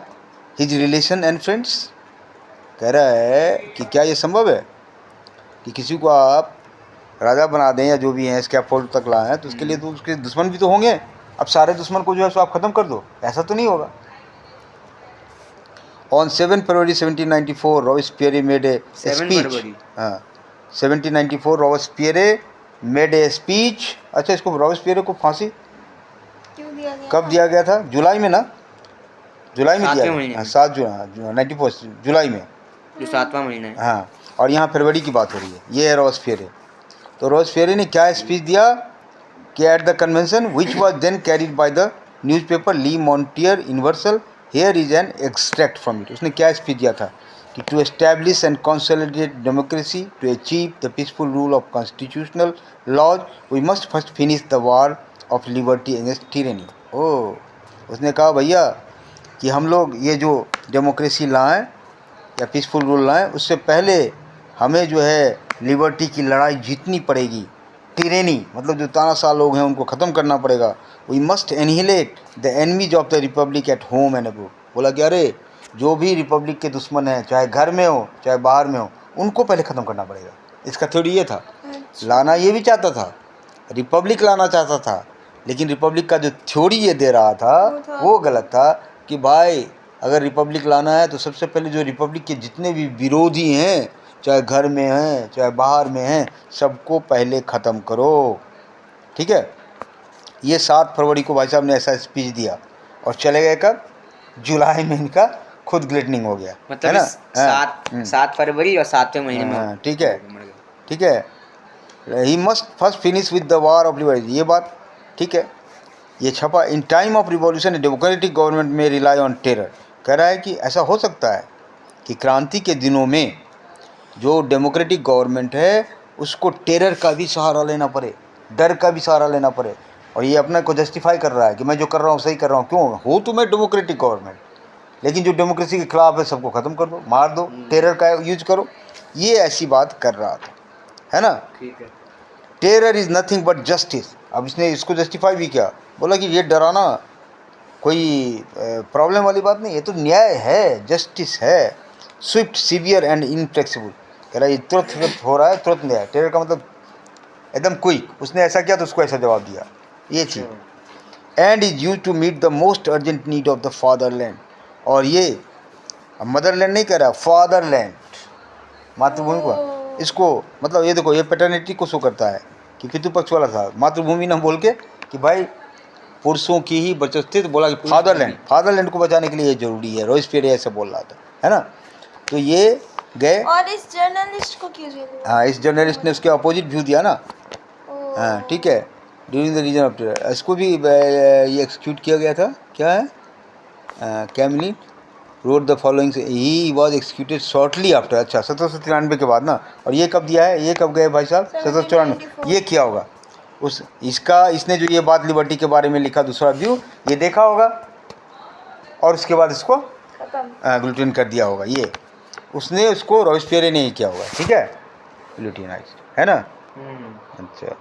his relation and friends? कह रहा है कि क्या ये संभव है कि किसी को आप राजा बना दें या जो भी हैं स्कैफोल्ड तक लाएं, तो उसके लिए तो उसके दुश्मन भी तो होंगे। अब सारे दुश्मन को जो है सो आप ख़त्म कर दो, ऐसा तो नहीं होगा। On 7 February 1794, Robespierre made a 7 speech. फरवरी। हाँ, 1794 रॉबस्पियरे मेड ए स्पीच। अच्छा, इसको रॉबस्पियरे को फांसी क्यों दिया गया? कब दिया गया था? जुलाई में ना, जुलाई में दिया 7वें महीने गया। हाँ, में। 7 जुलाई 94 जुलाई में। जो 7वां महीना है। हाँ, और यहाँ फरवरी की बात हो रही है। ये है रॉबस्पियरे। तो रॉबस्पियरे ने क्या स्पीच दिया कि at the convention which was then carried by the newspaper Le Moniteur Universel, here is an extract from it. उसने क्या स्पीच दिया था कि to establish and consolidate democracy, to achieve the peaceful rule of constitutional laws, we must first finish the war of liberty against tyranny. ओह, उसने कहा भैया कि हम लोग ये जो डेमोक्रेसी लाएं या पीसफुल रूल लाएं, उससे पहले हमें जो है लिबर्टी की लड़ाई जीतनी पड़ेगी। टिरेनी मतलब जो तानाशाह लोग हैं उनको ख़त्म करना पड़ेगा। We must annihilate the enemies of the republic at home and abroad. बोला कि अरे जो भी रिपब्लिक के दुश्मन हैं, चाहे घर में हो चाहे बाहर में हो, उनको पहले ख़त्म करना पड़ेगा। इसका थ्योरी ये था। लाना ये भी चाहता था, रिपब्लिक लाना चाहता था, लेकिन रिपब्लिक का जो थ्योरी ये दे रहा था वो गलत था कि भाई अगर रिपब्लिक लाना है तो सबसे पहले जो रिपब्लिक के जितने भी विरोधी हैं, चाहे घर में हैं चाहे बाहर में हैं, सबको पहले ख़त्म करो, ठीक है। ये 7 फरवरी को भाई साहब ने ऐसा स्पीच दिया और चले गए कब? जुलाई में इनका खुद ग्लिटनिंग हो गया, है मतलब ना। 7 फरवरी और 7वें महीने में। हाँ, ठीक है, ठीक है। He must first finish with the war of liberty, ये बात ठीक है। ये छपा in time of revolution democratic government में रिलाई ऑन टेरर। कह रहा है कि ऐसा हो सकता है कि क्रांति के दिनों में जो डेमोक्रेटिक गवर्नमेंट है उसको टेरर का भी सहारा लेना पड़े, डर का भी सहारा लेना पड़े। और ये अपने को जस्टिफाई कर रहा है कि मैं जो कर रहा हूँ सही कर रहा हूँ। क्यों हो तो मैं डेमोक्रेटिक गवर्नमेंट, लेकिन जो डेमोक्रेसी के खिलाफ है सबको ख़त्म कर दो, मार दो, टेरर का यूज करो। ये ऐसी बात कर रहा था, है ना। ठीक है। Terror is nothing but justice. अब इसने इसको जस्टिफाई भी किया, बोला कि ये डराना कोई प्रॉब्लम वाली बात नहीं, ये तो न्याय है, जस्टिस है, स्विफ्ट सीवियर एंड इनफ्लेक्सिबल। कह रहा है ये तुरंत हो रहा है, तुरंत न्याय। टेरर का मतलब एकदम क्विक। उसने ऐसा किया तो उसको ऐसा जवाब दिया, ये चीज़। And is use to meet the most urgent need of the fatherland. और ये मदरलैंड नहीं कह रहा, फादरलैंड, मातृभूमि को। इसको मतलब ये देखो, ये पैटर्निटी को शो करता है कि पितृपक्ष वाला था, मातृभूमि ना बोल के कि भाई पुरुषों की ही बचत थी, तो बोला कि फादरलैंड, फादरलैंड को बचाने के लिए ये जरूरी है। रॉबस्पियरे ऐसे बोल रहा था, है ना। तो ये गए। और इस जर्नलिस्ट को क्यों जेल में? हाँ, इस जर्नलिस्ट ने उसके अपोजिट व्यू दिया ना। ओह। हाँ, ठीक है। During the reason of terror इसको भी ये एक्सक्यूट किया गया था। क्या है, कैमलिन wrote the following, he was executed shortly after. अच्छा, 1793 के बाद ना। और ये कब दिया है, ये कब गए भाई साहब? 1794। ये किया होगा उस इसका, इसने जो ये बात लिबर्टी के बारे में लिखा, दूसरा व्यू ये देखा होगा और उसके बाद इसको ग्लूटिन कर दिया होगा। ये उसने उसको रॉबस्पियरे ने ही किया होगा, ठीक है, ग्लूटिनाइज्ड, है ना। अच्छा।